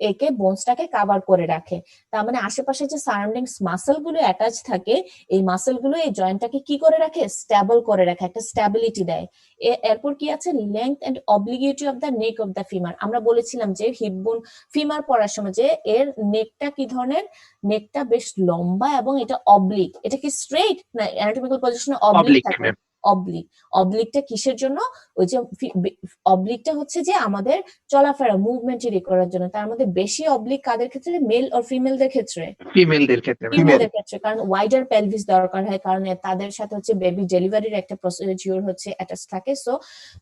Speaker 1: একে বোনসটাকে কভার করে রাখে। তার মানে আশেপাশে যে সারাউন্ডিং মাসল গুলো অ্যাটাচ থাকে, এই মাসল গুলো এই জয়েন্টটাকে কি করে রাখে, স্টেবল করে রাখে, একটা স্টেবিলিটি দেয়। এরপর কি আছে, length and obliquity of the neck of the femur. আমরা বলেছিলাম যে হিপ বোন ফিমার পড়ার সময় যে এর নেকটা কি ধরনের, নেকটা বেশ লম্বা এবং এটা অবলিক। এটা কি স্ট্রেইট না অ্যানাটমিক্যাল পজিশনে অবলিক থাকে? অবলিক। অবলিকটা কিসের জন্য, ওই যে অবলিকটা হচ্ছে যে আমাদের চলাফেরা মুভমেন্ট করার জন্য। তার মধ্যে বেশি অবলিক কাদের ক্ষেত্রে, মেল আর ফিমেলদের ক্ষেত্রে?
Speaker 5: ফিমেলদের ক্ষেত্রে
Speaker 1: ফিমেলদের ক্ষেত্রে, কারণ ওয়াইডার পেলভিস দরকার হয়, কারণ তাদের সাথে হচ্ছে বেবি ডেলিভারির একটা প্রসিডিউর হচ্ছে অ্যাটাচ থাকে। সো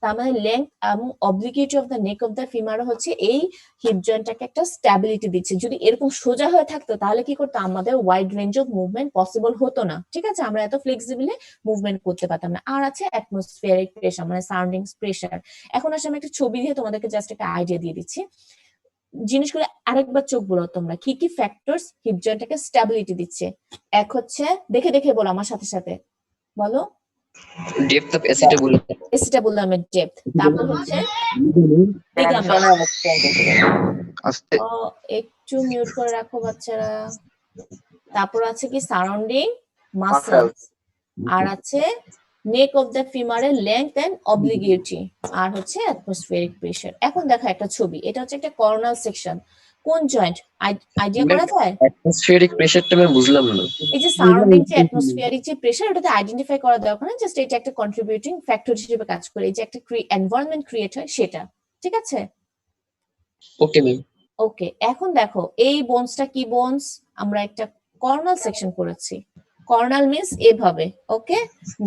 Speaker 1: তার মানে লেংথ এবং obliquity of the neck of the femur হচ্ছে এই হিপ জয়েন্টটাকে একটা স্ট্যাবিলিটি দিচ্ছে। যদি এরকম সোজা হয়ে থাকতো তাহলে কি করতো, আমাদের wide range of movement possible হতো না, ঠিক আছে? আমরা এত ফ্লেক্সিবলি মুভমেন্ট করতে পারতাম না। আর আছে অ্যাটমসফিয়ারিক প্রেসার, মানে সারাউন্ডিং প্রেসার। এখন আসলে আমি একটা ছবি দিয়ে তোমাদেরকে জাস্ট একটা আইডিয়া দিয়ে দিচ্ছি। জিনিসগুলো আরেকবার চোখ বলো তোমরা, কি কি ফ্যাক্টরস হিপ জয়েন্টটাকে স্টেবিলিটি দিচ্ছে? এক হচ্ছে, দেখে দেখে বলো আমার সাথে সাথে, বলো।
Speaker 2: Depth of acetabulum.
Speaker 1: এসিটাবুলামের ডেপথ, তারপর হচ্ছে
Speaker 8: টেনশন
Speaker 1: লিগামেন্ট।
Speaker 8: আর স্ট্রেংথ।
Speaker 5: আস্তে
Speaker 1: একটু মিউট করে রাখো বাচ্চারা। তারপর আছে কি, সারাউন্ডিং মাসলস, আর আছে নেক অফ দ্য ফিমারের লেংথ এন্ড অবলিগিটি, আর হচ্ছে অ্যাটমসফিয়ারিক প্রেসার। এখন দেখো একটা ছবি, এটা হচ্ছে একটা কর্নাল সেকশন। কোন জয়েন্ট আইডিয়া করা যায়?
Speaker 2: অ্যাটমসফিয়ারিক প্রেসারটা আমি বুঝলাম না।
Speaker 1: এই যে সারাউন্ডিং যে অ্যাটমসফিয়ারিক যে প্রেসার, ওটাতে আইডেন্টিফাই করা দরকার না, জাস্ট এটা একটা কন্ট্রিবিউটিং ফ্যাক্টর হিসেবে কাজ করে। এই যে একটা এনভায়রনমেন্ট ক্রিয়েট হয় সেটা, ঠিক আছে?
Speaker 2: Okay ma'am.
Speaker 1: ওকে, এখন দেখো এই বোনসটা কি বোনস, আমরা একটা কর্নাল সেকশন করেছি। কর্নাল মিন্স এভাবে, ওকে,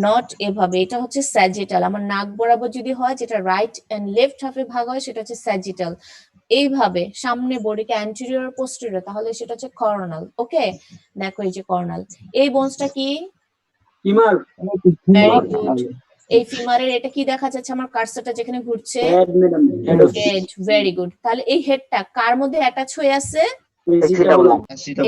Speaker 1: নট এভাবে। এটা হচ্ছে স্যাজিটাল, আমার নাক বরাবর যদি হয়, যেটা রাইট এন্ড লেফট হাফে ভাগ হয়, সেটা হচ্ছে স্যাজিটাল। এইভাবে সামনে বডিকে অ্যান্টেরিয়র পোস্টেরিয়র, তাহলে সেটা হচ্ছে কর্নাল। ওকে, দেখো এই যে কর্নাল, এই বোনসটা কি,
Speaker 6: ফিমার।
Speaker 1: Very good. এই ফিমারের এটা কি দেখা যাচ্ছে, আমার কার্সারটা যেখানে ঘুরছে,
Speaker 6: head madam. Head of
Speaker 1: head, very good. তাহলে এই হেডটা কার মধ্যে অ্যাটাচ হয়ে আছে,
Speaker 6: এসিটাবুলাম।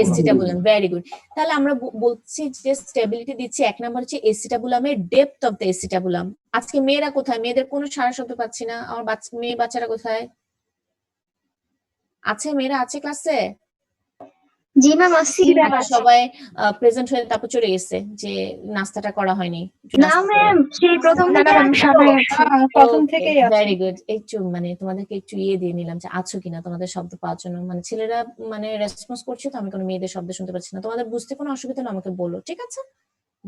Speaker 1: এসিটাবুলাম, ভেরি গুড। তাহলে আমরা বলছি যে স্টেবিলিটি দিচ্ছি, এক নাম্বার হচ্ছে এসিটাবুলামের ডেপথ অফ দ্য এসিটাবুলাম। আজকে মেয়েরা কোথায়, মেয়েদের কোনো সারা শব্দ পাচ্ছি না, আমার মেয়ে বাচ্চারা কোথায়? আছে মেয়েরা আছে ক্লাসে?
Speaker 4: জি ম্যাম আসছি।
Speaker 1: সবাই প্রেজেন্ট হয়ে তারপর চলে গেছে যে নাস্তাটা করা হয়নি।
Speaker 4: না ম্যাম সেই প্রথম থেকে
Speaker 9: প্রথম থেকেই আছে।
Speaker 1: Very good. একটু মানে তোমাদেরকে একটু ইয়ে দিয়ে নিলাম যে আছো কিনা তোমাদের শব্দ পাওয়ার জন্য। মানে ছেলেরা মানে রেসপন্স করছে তো আমি কোনো মেয়েদের শব্দ শুনতে পাচ্ছি না। তোমাদের বুঝতে কোনো অসুবিধা হলে আমাকে বলো, ঠিক আছে?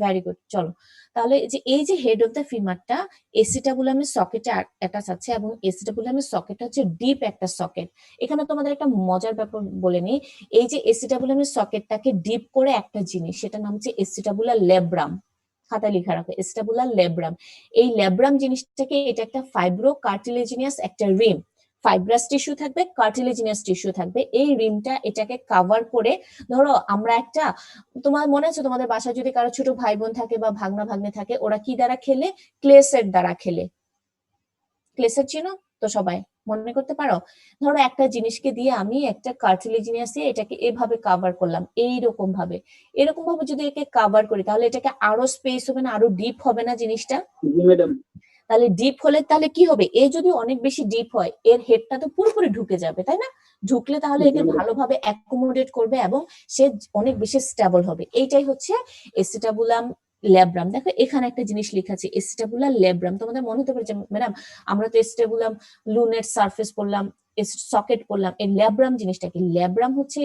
Speaker 1: Very good. চলো তাহলে এই যে হেড অফ দ্য ফিমারটা এসিটাবুলামের সকেটে অ্যাটাচ আছে এবং এসিটাবুলামের সকেটটা হচ্ছে ডিপ একটা সকেট। এখানে তোমাদের একটা মজার ব্যাপার বলে নিই, এই যে এসিটাবুলামের সকেটটাকে ডিপ করে একটা জিনিস, সেটা নাম হচ্ছে এসিটাবুলার লেব্রাম। খাতায় লিখা রাখো এসিটাবুলার লেব্রাম। এই লেব্রাম জিনিসটাকে, এটা একটা ফাইব্রো কার্টিলেজিনিয়াস একটা রিম, ফাইব্রাস টিস্যু থাকবে, কার্টিলেজিনিয়াস টিস্যু থাকবে। এই রিমটা এটাকে কভার করে, ধরো আমরা একটা, তোমার মনে আছে তোমাদের বাসায় যদি কারো ছোট ভাই বোন থাকে বা ভাগনা ভাগ্নে থাকে, ওরা কি দ্বারা খেলে? ক্লে সেট দ্বারা খেলে। ক্লে সেট চিনো তো সবাই? মনে করতে পারো? ধরো একটা জিনিসকে দিয়ে আমি একটা কার্টিলেজিনিয়াস এটাকে এভাবে কভার করলাম, এইরকম ভাবে, এরকম ভাবে যদি একে কভার করি তাহলে এটাকে আরো স্পেস হবে না, আরো ডিপ হবে না জিনিসটা?
Speaker 6: জি ম্যাডাম।
Speaker 1: তাহলে ডিপ হলে তাহলে কি হবে? এ যদি অনেক বেশি ডিপ হয় এর হেডটা তো পুরোপুরি ঢুকে যাবে, তাই না? ঢুকলে তাহলে একে ভালোভাবে অ্যাকোমোডেট করবে এবং সে অনেক বেশি স্টেবল হবে। এইটাই হচ্ছে এসিটাবুলাম লেব্রাম। দেখো এখানে একটা জিনিস লেখা আছে এসিটাবুলার লেব্রাম। তোমাদের মনে হতে পারে যে ম্যাডাম আমরা তো এসিটাবুলাম লুনেট সারফেস পড়লাম, সকেট পড়লাম, এই ল্যাব্রাম জিনিসটা কি? ল্যাব্রাম হচ্ছে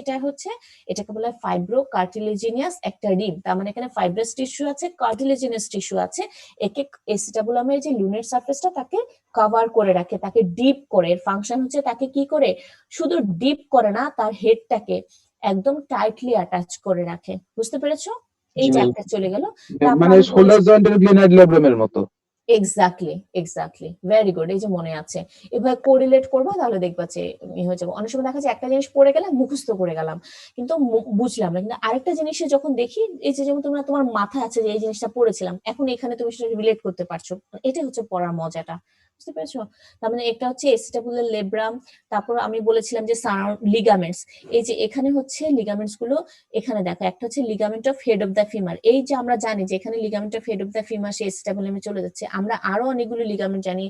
Speaker 1: এটাকে বলা হয় ফাইব্রো কার্টিলেজিনিয়াস একটা রিম। তার মানে এখানে ফাইব্রাস টিস্যু আছে, কার্টিলেজিনিয়াস টিস্যু আছে, একে এসিটাবুলামের যে লুনেট সারফেসটা তাকে কভার করে রাখে, তাকে ডিপ করে। এর ফাংশন হচ্ছে তাকে কি করে? শুধু ডিপ করে না, তার হেডটাকে একদম টাইটলি অ্যাটাচ করে রাখে। বুঝতে পেরেছো? এই যে একটা চলে গেল।
Speaker 5: মানে শোল্ডার জয়েন্টের গ্লিনাইড লেব্রামের মতো।
Speaker 1: Exactly very good. এই যে মনে আছে, এভাবে কোরিলেট করবো তাহলে দেখবা যে হয়ে যাবে। অনেক সময় দেখা যায় একটা জিনিস পড়ে গেলাম, মুখস্থ করে গেলাম, কিন্তু বুঝলাম না। কিন্তু আরেকটা জিনিসে যখন দেখি, এই যে যেমন তোমার মাথায় আছে যে এই জিনিসটা পড়েছিলাম, এখন এখানে তুমি সেটা রিলেট করতে পারছো। এটাই হচ্ছে পড়ার মজাটা। বুঝতে পেরেছো? তার মানে একটা হচ্ছে এসিটাবুলার লেব্রাম। তারপর আমি বলেছিলাম যে সারাউন্ড লিগামেন্টস। এই যে এখানে হচ্ছে লিগামেন্টস গুলো, এখানে দেখো একটা হচ্ছে ligament of head of the femur. এই যে আমরা জানি যে এখানে ligament of head of the femur সে এসিটাবুলামে চলে যাচ্ছে। আমরা আরো অনেকগুলো লিগামেন্ট জানি,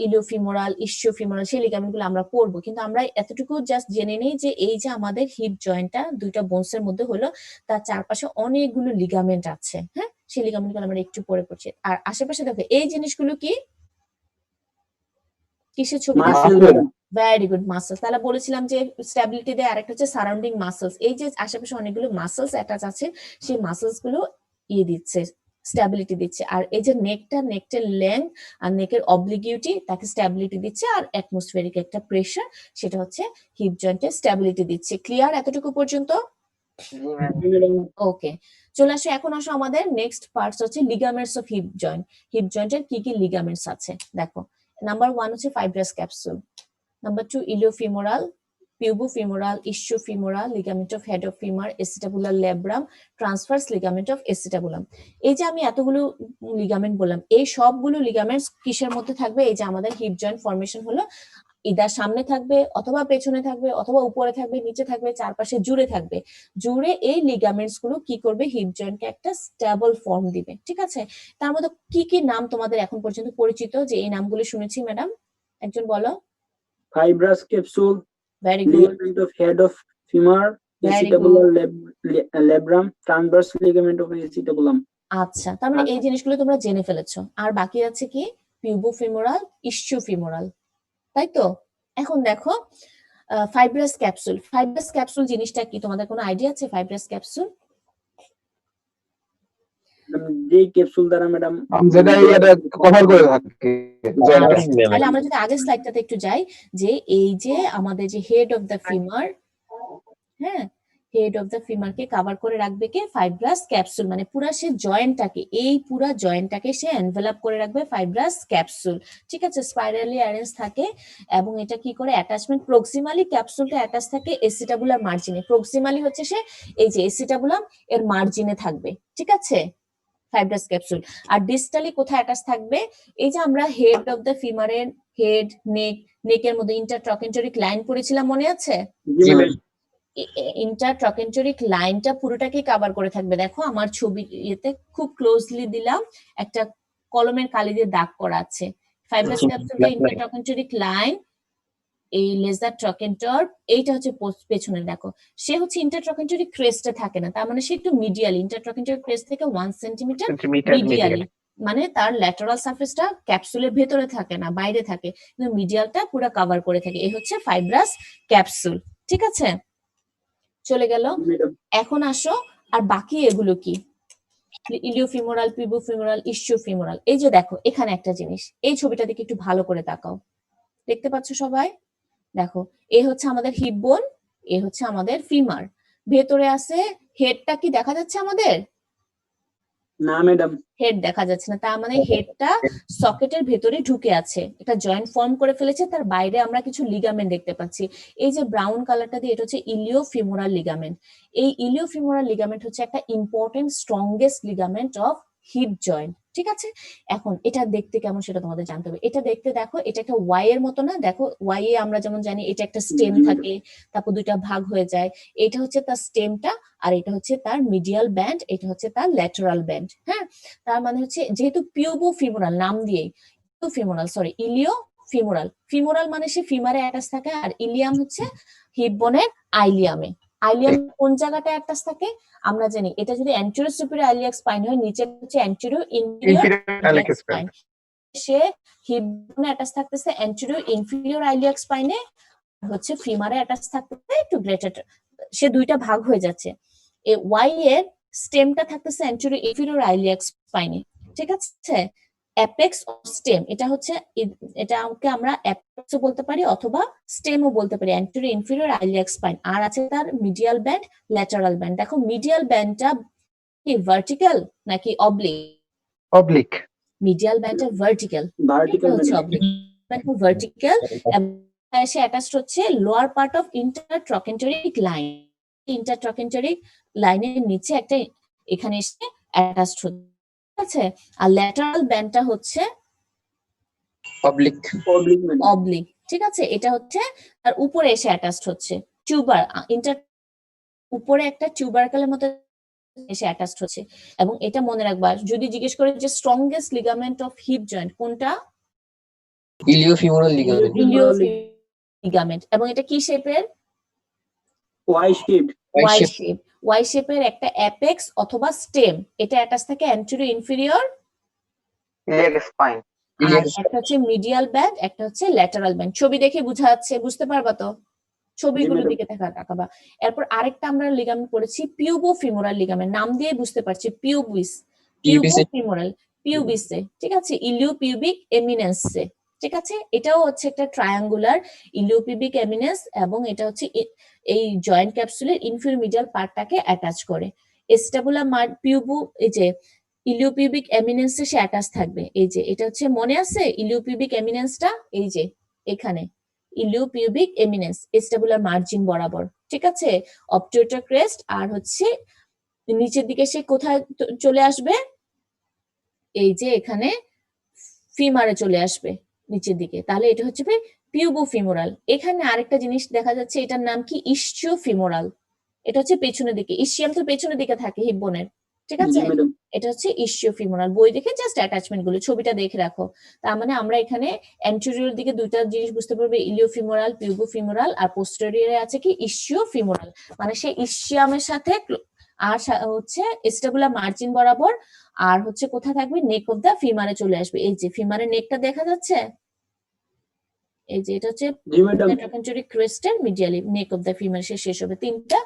Speaker 1: ইলিওফিমোরাল, ইসিওফিমোরাল, সেই লিগামেন্ট গুলো আমরা পড়বো। কিন্তু আমরা এতটুকু জাস্ট জেনে নিই যে এই যে আমাদের হিপ জয়েন্টটা দুইটা বোনসের মধ্যে হলো, তার চারপাশে অনেকগুলো লিগামেন্ট আছে। হ্যাঁ, সেই লিগামেন্ট গুলো আমরা একটু পরে পড়ছি। আর আশেপাশে দেখো এই জিনিসগুলো কি, কিসের ছবি? Very good, muscles. তাহলে বলেছিলাম যে স্ট্যাবিলিটি দেয়। আরেকটা হচ্ছে সারাউন্ডিং মাসেলস। এই যে আশেপাশে অনেকগুলো মাসেলস অ্যাটাচ আছে, সেই মাসেলস গুলো দিচ্ছে, স্ট্যাবিলিটি দিচ্ছে। আর এই যে নেকটার লেন্থ আর নেকের অবলিগিউটি তাকে স্ট্যাবিলিটি দিচ্ছে। আর অ্যাটমসফিয়ারিক একটা প্রেসার, সেটা হচ্ছে হিপ জয়েন্টে স্ট্যাবিলিটি দিচ্ছে। ক্লিয়ার এতটুকু পর্যন্ত? ওকে, চলে আসো। এখন আসো আমাদের নেক্সট পার্টস হচ্ছে ligaments of hip joint. Hip জয়েন্টের কি কি লিগামেন্টস আছে দেখো। নাম্বার 1 হচ্ছে fibrous capsule, number 2 iliofemoral, pubofemoral, ischiofemoral, ligament of head of femur, acetabular labrum, transverse ligament of acetabulum. এই যে আমি এতগুলো লিগামেন্ট বললাম, এই সবগুলো লিগামেন্টস কিসের মধ্যে থাকবে? এই যে আমাদের হিপ জয়েন্ট ফরমেশন হলো, ইদার সামনে থাকবে অথবা পেছনে থাকবে অথবা উপরে থাকবে, নিচে থাকবে, চারপাশে জুড়ে থাকবে। জুড়ে এই লিগামেন্টস গুলো কি করবে? হিপ জয়েন্টকে একটা স্টেবল ফর্ম দিবে। ঠিক আছে? তার মধ্যে কি কি নাম তোমাদের এখন পর্যন্ত পরিচিত, যে এই নামগুলো শুনেছি ম্যাডাম? একজন বলো।
Speaker 6: Fibrous capsule,
Speaker 1: very good,
Speaker 6: ligament of head of femur, acetabular labrum, transverse ligament of acetabulum.
Speaker 1: আচ্ছা, তার মানে এই জিনিসগুলো তোমরা জেনে ফেলেছো। আর বাকি আছে কি? পিউবোফিমোরাল, ইসিওফিমোরাল, তাই তো? এখন দেখো ফাইব্রাস ক্যাপসুল। ফাইব্রাস ক্যাপসুল জিনিসটা কি তোমাদের কোনো আইডিয়া আছে? ফাইব্রাস ক্যাপসুল
Speaker 6: যে ক্যাপসুল দ্বারা ম্যাডাম
Speaker 5: যেটা এটা কভার করে থাকে জয়েন্টটা।
Speaker 1: তাহলে আমরা যদি আগের স্লাইডটাতে একটু যাই, যে এই যে আমাদের যে হেড অফ দ্য ফিমার, হ্যাঁ, হেড অফ দ্য ফিমারকে কভার করে রাখবে কে? Fibrous capsule. মানে পুরা সে জয়েন্টটাকে, এই পুরা জয়েন্টটাকে সে এনভেলপ করে রাখবে ফাইব্রাস ক্যাপসুল। ঠিক আছে? স্পাইরালি অ্যারেঞ্জ থাকে এবং এটা কি করে? অ্যাটাচমেন্ট প্রক্সিমালি ক্যাপসুলটা অ্যাটাচ থাকে এসিটাবুলার মার্জিনে। প্রক্সিমালি হচ্ছে সে এই যে এসিটাবুলাম এর মার্জিনে থাকবে। ঠিক আছে? Fibrous capsule. আর ডিস্টালি কোথায় অ্যাটাচ থাকবে? এই যে আমরা হেড অফ দ্য ফিমারের হেড, নেকের মধ্যে ইন্টারট্রকেন্টারিক লাইন পড়েছিলাম, মনে আছে? ইন্টারট্রকেন্টারিক লাইনটা পুরোটাকে কভার করে থাকবে। দেখো আমার ছবি ইয়েতে খুব ক্লোজলি দিলাম, একটা কলমের কালি দিয়ে দাগ করা আছে। ফাইব্রাস ক্যাপসুলটা ইন্টারট্রকেন্টারিক লাইন এই লেজার ট্রকেন্টর, এইটা হচ্ছে পেছনে দেখো, সে হচ্ছে ইন্টারট্রকেন্টরি ক্রেস্টে থাকে না, তার মানে সে একটু মিডিয়ালি, ইন্টারট্রকেন্টরি ক্রেস্ট থেকে 1 সেন্টিমিটার মিডিয়ালি, মানে তার ল্যাটারাল সারফেসটা ক্যাপসুলের ভেতরে থাকে না, বাইরে থাকে, কিন্তু মিডিয়ালটা পুরো কভার করে থাকে। এই হচ্ছে ফাইব্রাস ক্যাপসুল। ঠিক আছে, চলে গেল।
Speaker 6: ম্যাডাম
Speaker 1: এখন আসো, আর বাকি এগুলো কি? ইলিওফিমোরাল, পিউবোফিমোরাল, ইসিওফিমোরাল। এই যে দেখো এখানে একটা জিনিস, এই ছবিটা দিকে একটু ভালো করে তাকাও, দেখতে পাচ্ছ সবাই? দেখো, এ হচ্ছে আমাদের হিপ বোন, এ হচ্ছে আমাদের ফিমার, ভেতরে আছে হেডটা, কি দেখা যাচ্ছে আমাদের?
Speaker 6: না ম্যাডাম,
Speaker 1: হেড দেখা যাচ্ছে না, তার মানে হেডটা সকেটের ভেতরে ঢুকে আছে, একটা জয়েন্ট ফর্ম করে ফেলেছে, তার বাইরে আমরা কিছু লিগামেন্ট দেখতে পাচ্ছি। এই যে ব্রাউন কালারটা দিয়ে, এটা হচ্ছে ইলিওফিমোরাল লিগামেন্ট। এই ইলিওফিমোরাল লিগামেন্ট হচ্ছে একটা important strongest ligament of hip joint. ঠিক আছে, এখন এটা দেখতে কেমন সেটা তোমাদের জানতে হবে। এটা দেখতে দেখো, এটা একটা ওয়াই এর মতো না? দেখো ওয়াই এ আমরা যেমন জানি এটা একটা স্টেম থাকে, তারপর দুইটা ভাগ হয়ে যায়, এটা হচ্ছে তার স্টেমটা, আর এটা হচ্ছে তার মিডিয়াল ব্যান্ড, এটা হচ্ছে তার ল্যাটারাল ব্যান্ড। হ্যাঁ, তার মানে হচ্ছে যেহেতু পিউবোফিমোরাল নাম দিয়েই, ইলিও ফিমোরাল, ফিমোরাল মানে সে ফিমারে অ্যাটাচ থাকে, আর ইলিয়াম হচ্ছে হিপ বোনের আইলিয়ামে। আইলিয়াম কোন জায়গাটা অ্যাটাচ থাকে আমরা জানি, এটা যদি অ্যান্টেরিয়র সুপিরিয়র ইলিয়াক স্পাইন হয়, নিচে হচ্ছে অ্যান্টেরিয়র ইনফিরিয়র ইলিয়াক স্পাইন, সে হিপ বোনে অ্যাটাচ থাকতেছে অ্যান্টেরিয়র ইনফিরিয়র ইলিয়াক স্পাইনে, হচ্ছে ফিমারে অ্যাটাচ থাকতেছে একটু গ্রেটার, সে দুইটা ভাগ হয়ে যাচ্ছে। এই ওয়াই এর স্টেমটা থাকতেছে অ্যান্টেরিয়র ইনফিরিয়র ইলিয়াক স্পাইনে। ঠিক আছে, অ্যাপেক্স অফ স্টেম, এটা হচ্ছে, এটাকে আমরা অ্যাপেক্সও বলতে পারি অথবা স্টেমও বলতে পারি, অ্যান্টেরিয়র ইনফিরিয়র ইলিয়াক স্পাইন। আর আছে তার মিডিয়াল ব্যান্ড, ল্যাটারাল ব্যান্ড। দেখো মিডিয়াল ব্যান্ডটা কি ভার্টিক্যাল নাকি অবলিক?
Speaker 5: অবলিক।
Speaker 1: মিডিয়াল ব্যান্ডটা ভার্টিক্যাল,
Speaker 6: ভার্টিক্যাল
Speaker 1: হচ্ছে
Speaker 6: ম্যাডাম।
Speaker 1: অবলিক, ভার্টিক্যাল, এসে অ্যাটাচড হচ্ছে lower part of intertrochanteric line, intertrochanteric লাইনের নিচে একটা এখানে এসে অ্যাটাচড হচ্ছে। ঠিক আছে, আর ল্যাটারাল ব্যান্ডটা হচ্ছে
Speaker 2: অবলিক।
Speaker 6: Oblique madam.
Speaker 1: অবলিক। ঠিক আছে, এটা হচ্ছে তার উপরে এসে অ্যাটাচড হচ্ছে, টিউবার উপরে একটা টিউবারকালের মতো এসে অ্যাটাচড হচ্ছে। এবং এটা মনে রাখবা, যদি জিজ্ঞেস করে যে strongest ligament of hip joint কোনটা,
Speaker 2: ইলিওফিমোরাল লিগামেন্ট।
Speaker 1: লিগামেন্ট। এবং এটা কি শেপের?
Speaker 6: Y shape.
Speaker 1: Y shape. Y শেপের একটা অ্যাপেক্স অথবা স্টেম, এটা অ্যাটাচ থাকে অ্যান্টেরিয়র ইনফিরিয়র,
Speaker 7: ইলিয়াক স্পাইন।
Speaker 1: আর একটা হচ্ছে মিডিয়াল ব্যান্ড, একটা হচ্ছে ল্যাটারাল ব্যান্ড। ছবি দেখে বুঝা যাচ্ছে, বুঝতে পারবা তো? ছবিগুলোর দিকে তাকাবা। এরপর আরেকটা আমরা লিগামেন্ট পড়েছি, পিউবোফিমোরাল লিগামেন্ট, নাম দিয়ে বুঝতে পারছি, পিউবোফিমোরাল, পিউবিসে। ঠিক আছে, ইলিওপিউবিক এমিনেন্সে। ঠিক আছে, এটাও হচ্ছে একটা ট্রায়াঙ্গুলার ইলিওপিউবিক এমিনেন্স, এবং এটা হচ্ছে এই জয়েন্ট ক্যাপসুলের ইনফিরিয়র মিডিয়াল পার্টটাকে অ্যাটাচ করে। এস্টাবুলার পিউবো, এই যে ইলিওপিউবিক এমিনেন্সে সে অ্যাটাচ থাকবে। এই যে এটা হচ্ছে, মনে আছে ইলিওপিউবিক এমিনেন্সটা? এই যে এখানে ইলিওপিউবিক এমিনেন্স, এস্টাবুলার মার্জিন বরাবর। ঠিক আছে, অবটিউটার ক্রেস্ট, আর হচ্ছে নিচের দিকে সে কোথায় চলে আসবে? এই যে এখানে ফিমারে চলে আসবে নিচের দিকে, তাহলে এটা হচ্ছে পিউবোফিমোরাল। এখানে আরেকটা জিনিস দেখা যাচ্ছে, এটার নাম কি? ইসচিওফিমোরাল। এটা হচ্ছে পেছনের দিকে, ইসচিয়াম তো পেছনের দিকে থাকে হিপ বোনের। ঠিক আছে, এটা হচ্ছে ইসচিওফিমোরাল। বই দেখে জাস্ট অ্যাটাচমেন্ট গুলো, ছবিটা দেখে রাখো। তার মানে আমরা এখানে অ্যান্টেরিয়র দিকে দুইটা জিনিস বুঝতে পারবে, ইলিওফিমোরাল, পিউবোফিমোরাল, আর পোস্টেরিয়রে আছে কি? ইসচিওফিমোরাল। মানে সে ইসচিয়ামের সাথে, আর হচ্ছে এস্টাবুলার মার্জিন বরাবর, আর হচ্ছে কোথায় থাকবে? নেক অফ দা ফিমারে চলে আসবে। এই যে ফিমারের নেকটা দেখা যাচ্ছে, এই যে এটা হচ্ছে ইন্টারট্রকেন্টারি ক্রেস্টের medially neck of the femur, শেষ হবে। তিনটা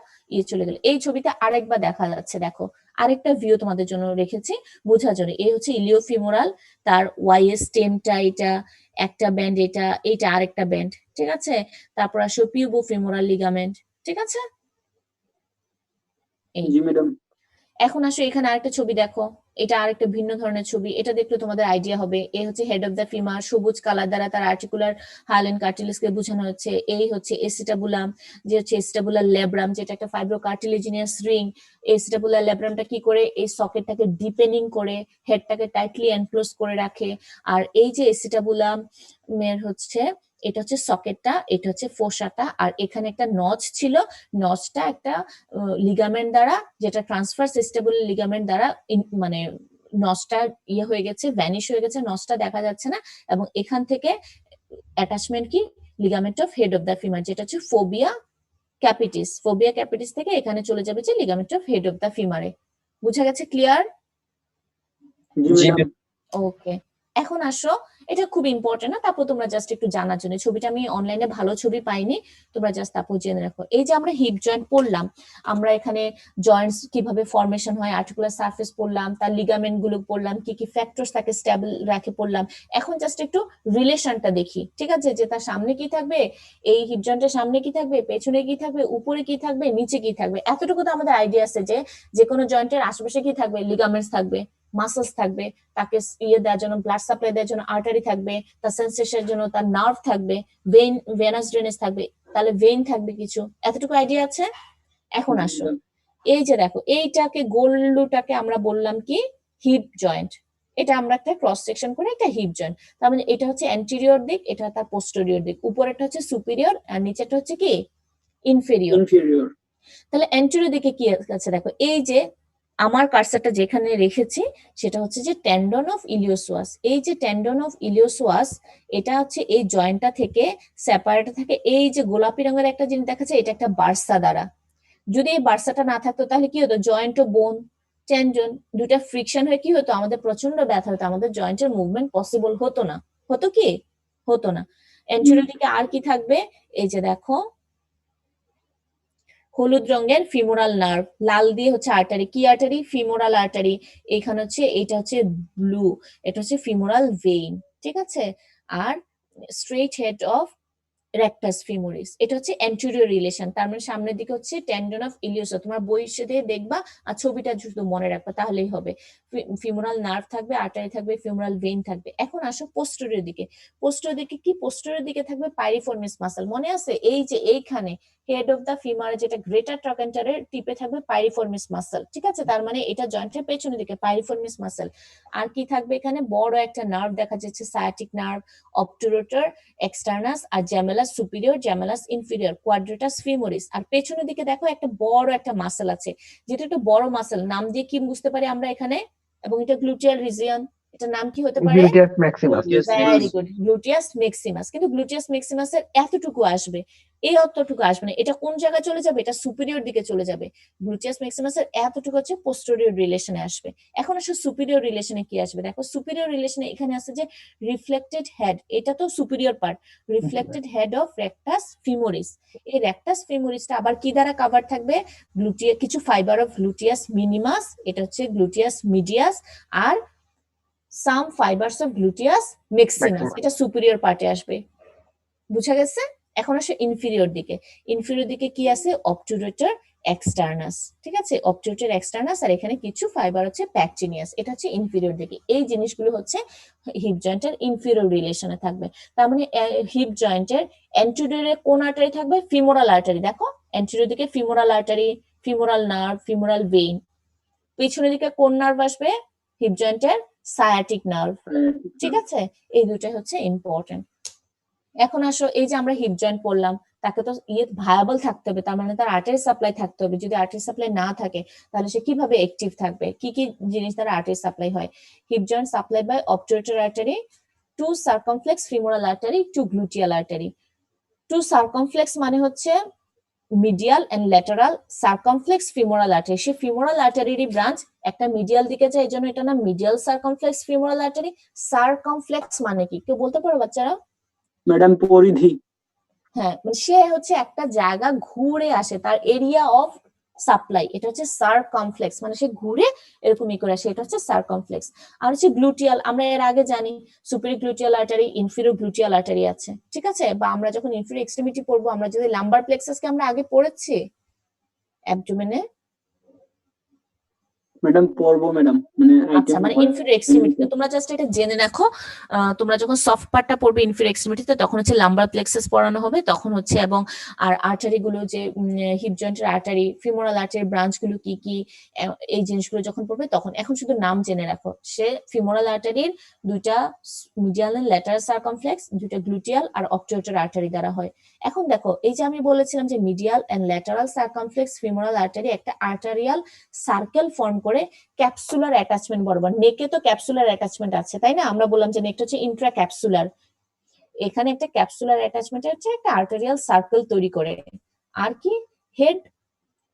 Speaker 1: চলে গেল। এই ছবিটা আরেকবার দেখা যাচ্ছে, দেখো আরেকটা ভিউ তোমাদের জন্য রেখেছি বোঝার জন্য। এই হচ্ছে ইলিওফিমোরাল, তার ওয়াই এর স্টেমটা, এটা একটা ব্যান্ড, এইটা আরেকটা ব্যান্ড। ঠিক আছে, তারপর আসো পিউবোফিমোরাল লিগামেন্ট। ঠিক আছে, এখন আসো এখানে আরেকটা ছবি দেখো, এটা আরেকটা ভিন্ন ধরনের ছবি, এটা দেখলে তোমাদের আইডিয়া হবে। এই হচ্ছে হেড অফ দ্য ফিমার, সবুজ কালার দ্বারা তার আর্টিকুলার হাইল্যান্ড কার্টিলেজ কে বোঝানো হচ্ছে। এই হচ্ছে এসিটাবুলাম, যে হচ্ছে এসিটাবুলার ল্যাব্রাম, যেটা একটা ফাইব্রো কার্টিলেজিনিয়াস রিং। এসিটাবুলার ল্যাব্রামটা কি করে? এই সকেটটাকে ডিপেনিং করে হেডটাকে টাইটলি এনক্লোজ করে রাখে। আর এই যে এসিটাবুলাম এর হচ্ছে, এটা হচ্ছে সকেটটা, এটা হচ্ছে ফোসাটা, আর এখানে একটা নচ ছিল, নচটা একটা লিগামেন্ট দ্বারা, যেটা ট্রান্সফার সিস্টেবল লিগামেন্ট দ্বারা মানে নচটা হয়ে গেছে, ভ্যানিশ হয়ে গেছে, নচটা দেখা যাচ্ছে না। এবং এখান থেকে অ্যাটাচমেন্ট কি? Ligament of head of the femur, যেটা হচ্ছে ফোবিয়া ক্যাপিটিস। ফোবিয়া ক্যাপিটিস থেকে এখানে চলে যাবে যে ligament of head of the ফিমারে। বুঝা গেছে? ক্লিয়ার?
Speaker 6: জি
Speaker 2: জি
Speaker 6: ম্যাম।
Speaker 1: ওকে, এখন আসো, এটা খুব ইম্পর্টেন্ট না, তারপর তোমরা জাস্ট একটু জানার জন্য, ছবিটা আমি অনলাইনে ভালো ছবি পাইনি, তোমরা জাস্ট তারপর জেনে রাখো। এই যে আমরা হিপ জয়েন্ট পড়লাম, আমরা এখানে জয়েন্টস কিভাবে ফরমেশন হয়, আর্টিকুলার সারফেস পড়লাম, তার লিগামেন্ট গুলো পড়লাম, কি কি ফ্যাক্টরস তাকে স্টেবল রাখে পড়লাম। এখন জাস্ট একটু রিলেশনটা দেখি, ঠিক আছে? যে তার সামনে কি থাকবে, এই হিপ জয়েন্টের সামনে কি থাকবে, পেছনে কি থাকবে, উপরে কি থাকবে, নিচে কি থাকবে, এতটুকু তো আমাদের আইডিয়া আছে যে যে কোনো জয়েন্টের আশেপাশে কি থাকবে, লিগামেন্টস থাকবে, মাসলস থাকবে, তাকে ইয়ে দেওয়ার জন্য, ব্লাড সাপ্লাই দেওয়ার জন্য আর্টারি থাকবে, তার সেন্সেশনের জন্য তার নার্ভ থাকবে, ভেনাস ড্রেনেজ থাকবে, তাহলে ভেইন থাকবে কিছু, এতটুকু আইডিয়া আছে। এখন আসো, এই যে দেখো, এইটাকে গোল্লুটাকে আমরা বললাম কি হিপ জয়েন্ট, এটা আমরা একটা ক্রস সেকশন করে একটা হিপ জয়েন্ট, তার মানে এটা হচ্ছে অ্যান্টেরিয়র দিক, এটা তার পোস্টেরিয়র দিক, উপরেরটা হচ্ছে সুপিরিয়র আর নিচেরটা হচ্ছে কি ইনফেরিয়র।
Speaker 6: ইনফেরিয়র।
Speaker 1: তাহলে অ্যান্টেরিয়র দিকে কি আছে দেখো, এই যে আমার কার্সারটা যেখানে রেখেছি সেটা হচ্ছে যে টেন্ডন অফ ইলিওসোয়াস। এই যে টেন্ডন অফ ইলিওসোয়াস, এটা হচ্ছে এই জয়েন্টটা থেকে সেপারেট থাকে, এই যে গোলাপি রঙের একটা জিনিস দেখাচ্ছে, এটা একটা বার্সা দ্বারা। যদি এই বার্সাটা না থাকতো তাহলে কি হতো, জয়েন্ট ও বোন টেন্ডন দুটা ফ্রিকশন হয়ে কি হতো, আমাদের প্রচন্ড ব্যথা হতো, আমাদের জয়েন্টের মুভমেন্ট পসিবল হতো না। হতো কি? হতো না। অ্যান্টেরিয়র দিকে আর কি থাকবে, এই যে দেখো হলুদ রঙের ফিমোরাল নার্ভ, লাল দিয়ে হচ্ছে আর্টারি, কি আর্টারি, ফিমোরাল আর্টারি। এখানে হচ্ছে এটা হচ্ছে ব্লু, এটা হচ্ছে ফিমোরাল ভেইন, ঠিক আছে। আর straight head of rectus femoris, এটা হচ্ছে অ্যান্টেরিয়র রিলেশন, তার মানে সামনের দিকে হচ্ছে টেন্ডন অফ ইলিওসা, তোমার বইয়ের সাথে দেখবা আর ছবিটা শুধু মনে রাখবা তাহলেই হবে। ফিমোরাল নার্ভ থাকবে, আর্টারি থাকবে, ফিমোরাল ভেইন থাকবে। এখন আসো পোস্টেরিয়র দিকে, পোস্টেরিয়র দিকে কি, পোস্টেরিয়র দিকে থাকবে পাইরিফর্মিস মাসল, মনে আছে? এই যে এইখানে হেড অফ দা ফিমার যেটা গ্রেটার ট্রাকেন্টারের টিপে থাকবে পাইরিফর্মিস মাসল, ঠিক আছে, তার মানে এটা জয়েন্টের পেছনের দিকে পাইরিফর্মিস মাসল। আর কি থাকবে এখানে, বড় একটা নার্ভ দেখা যাচ্ছে, সায়াটিক নার্ভ, অবটুরেটর এক্সটার্নাস, আর জ্যামেলাস সুপিরিয়র, জ্যামেলাস ইনফিরিয়র, কোয়াড্রেটাস ফিমোরিস। আর পেছনের দিকে দেখো একটা বড় একটা মাসল আছে, যেটা একটা বড় মাসল, নাম দিয়ে কি বুঝতে পারি আমরা এখানে, এবং এটা গ্লুটিয়াল রিজিয়ন, এটার নাম কি হতে পারে?
Speaker 8: Gluteus Maximus.
Speaker 1: Very good, gluteus Maximus. কিন্তু গ্লুটিয়াস ম্যাক্সিমাস এর এতটুকু আসবে, এই অতটুকু আসবে না, এটা কোন জায়গায় চলে যাবে, এটা সুপিরিয়র দিকে চলে যাবে। গ্লুটিয়াস ম্যাক্সিমাস এর এতটুকু হচ্ছে পোস্টেরিয়র রিলেশনে আসবে। এখন আসলে সুপিরিয়র রিলেশনে কি আসবে, দেখো সুপিরিয়র রিলেশনে এখানে আছে যে রিফ্লেক্টেড হেড, এটা তো superior part, reflected head of rectus femoris. এই রেক্টাস ফিমোরিসটা আবার কি দ্বারা কভার থাকবে, কিছু ফাইবার অফ গ্লুটিয়াস মিনিমাস, এটা হচ্ছে গ্লুটিয়াস মিডিয়াস, আর some fibres of gluteus maximus, এটা সুপিরিয়র পার্টে আসবে। বুঝা গেছে? এখন আসে ইনফিরিয়র দিকে, ইনফিরিয়র দিকে কি আছে, অবটুরেটর এক্সটার্নাস, ঠিক আছে, অবটুরেটর এক্সটার্নাস, আর এখানে কিছু ফাইবার হচ্ছে প্যাকটিনিয়াস, এটা হচ্ছে ইনফিরিয়র দিকে। এই জিনিসগুলো হচ্ছে হিপ জয়েন্টের ইনফিরিয়র রিলেশনে থাকবে। তার মানে হিপ জয়েন্টের অ্যান্টেরিয়রে কোন আর্টারি থাকবে, ফিমোরাল আর্টারি, দেখো অ্যান্টেরিয়র দিকে femoral artery, femoral nerve, femoral vein. পেছনের দিকে কোন নার্ভ আসবে, হিপ জয়েন্টের সায়াটিক নার্ভ, ঠিক আছে। এই দুটাই হচ্ছে ইম্পর্টেন্ট। এখন আসো, এই যে আমরা হিপ জয়েন্ট পড়লাম, তাকে তো ভায়াবল থাকতে হবে, তার মানে তার আর্টারি সাপ্লাই থাকতে হবে। যদি আর্টারি সাপ্লাই না থাকে তাহলে সে কিভাবে অ্যাক্টিভ থাকবে, কি কি জিনিস দ্বারা আর্টারি সাপ্লাই হয়, hip joint supply by obturator artery two circumflex femoral artery two gluteal artery. Two circumflex মানে হচ্ছে medial and lateral, circumflex femoral artery, সে ফিমোরাল আর্টারিরই ব্রাঞ্চ, একটা মিডিয়াল দিকে যায়, এই জন্য এটা নাম medial circumflex femoral artery. Circumflex মানে কি, কেউ বলতে পারো বাচ্চারা?
Speaker 6: ম্যাডাম পরিধি।
Speaker 1: হ্যাঁ, মানে সে হচ্ছে একটা জায়গা ঘুরে আসে, তার এরিয়া অফ সাপ্লাই, এটা হচ্ছে সার্কামফ্লেক্স, মানে সে ঘুরে এরকমই করে আসে, এটা হচ্ছে সার্কামফ্লেক্স। আর হচ্ছে গ্লুটিয়াল, আমরা এর আগে জানি superior gluteal artery, inferior gluteal artery আছে, ঠিক আছে। বা আমরা যখন ইনফিরিয়র এক্সট্রিমিটি পড়বো, আমরা যদি লাম্বার প্লেক্সাসকে আমরা আগে পড়েছি অ্যাবডোমেনে,
Speaker 6: ম্যাডাম পড়বো ম্যাডাম, মানে
Speaker 1: আচ্ছা, মানে ইনফিরিয়র এক্সট্রিমিটিতে তোমরা জাস্ট এটা জেনে রাখো। তোমরা যখন সফট পার্টটা পড়বে ইনফিরিয়র এক্সট্রিমিটিতে, তখন হচ্ছে লাম্বার প্লেক্সাস পড়ানো হবে, তখন হচ্ছে, এবং আর আর্টারি গুলো যে হিপ জয়েন্টের আর্টারি, ফিমোরাল আর্টারি ব্রাঞ্চ গুলো কি কি, এই জিনিসগুলো যখন পড়বে তখন। এখন শুধু নাম জেনে রাখো, সে ফিমোরাল আর্টারির দুইটা মিডিয়াল এন্ড ল্যাটারাল সার্কামফ্লেক্স, দুইটা গ্লুটিয়াল আর অবটুরেটর আর্টারি দ্বারা হয়। এখন দেখো, এই যে আমি বলেছিলাম যে medial and lateral circumflex femoral artery একটা আর্টারিয়াল সার্কেল ফর্ম করে ক্যাপসুলার অ্যাটাচমেন্ট বরাবর, নেকে তো ক্যাপসুলার অ্যাটাচমেন্ট আছে, তাই না? আমরা বললাম যে নেকটা হচ্ছে ইন্ট্রা ক্যাপসুলার, এখানে একটা ক্যাপসুলার অ্যাটাচমেন্ট হচ্ছে একটা আর্টেরিয়াল সার্কেল তৈরি করে। আর কি হেড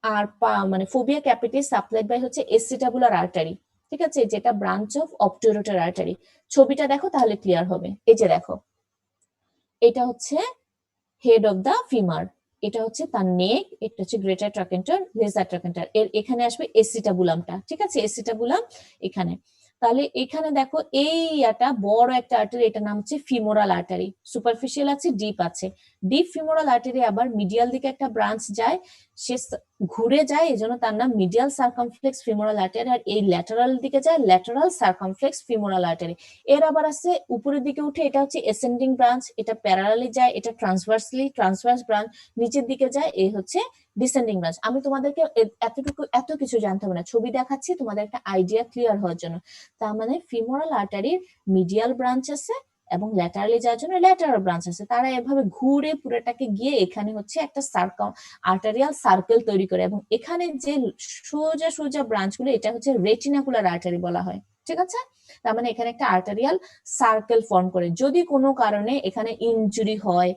Speaker 1: আর মানে ফোবিয়া ক্যাপিটাস সাপ্লাইড বাই হচ্ছে এসিটাবুলার আর্টারি, ঠিক আছে, যেটা ব্রাঞ্চ অফ অবটুরেটর আর্টারি। ছবিটা দেখো তাহলে ক্লিয়ার হবে। এই যে দেখো, এটা হচ্ছে হেড অফ দা ফিমার, এটা হচ্ছে তার নেক, এটা হচ্ছে গ্রেটার ট্রাকেন্টার, লেজার ট্রাকেন্টার, এর এখানে আসবে এসিটাবুলামটা, ঠিক আছে, এসিটাবুলাম এখানে। তাহলে এখানে দেখো এই বড় একটা আর্টারি, এটার নাম হচ্ছে ফিমোরাল আর্টারি। সুপারফিশিয়াল আছে, ডিপ আছে। ডিপ ফিমোরাল আর্টারি আবার মিডিয়াল দিকে একটা ব্রাঞ্চ যায়, সে ঘুরে যায়, এজন্য তার নাম মিডিয়াল সার্কামফ্লেক্স ফিমোরাল আর্টারি। আর এই ল্যাটারাল দিকে যায় ল্যাটারাল সার্কামফ্লেক্স ফিমোরাল আর্টারি। এর আবার আছে উপরের দিকে উঠে, এটা হচ্ছে এসেন্ডিং ব্রাঞ্চ, এটা প্যারালালি যায়, এটা ট্রান্সভার্স ব্রাঞ্চ, নিচের দিকে যায়, এই হচ্ছে ডিসেন্ডিং ব্রাঞ্চ। আমি তোমাদেরকে এত কিছু জানতে হবে না, ছবি দেখাচ্ছি তোমাদের একটা আইডিয়া ক্লিয়ার হওয়ার জন্য। তার মানে ফিমোরাল আর্টারির মিডিয়াল ব্রাঞ্চ আছে এবং ল্যাটারালি যাওয়ার জন্য ল্যাটারাল ব্রাঞ্চ আছে। তারা এভাবে ঘুরে পুরোটাকে গিয়ে এখানে হচ্ছে একটা আর্টারিয়াল সার্কেল তৈরি করে, এবং এখানে যে সোজা সোজা ব্রাঞ্চগুলো, এটা হচ্ছে রেটিনাকুলার আর্টারি বলা হয়, ঠিক আছে। তার মানে এখানে একটা আর্টারিয়াল সার্কেল ফর্ম করে। যদি কোনো কারণে এখানে ইনজুরি হয়,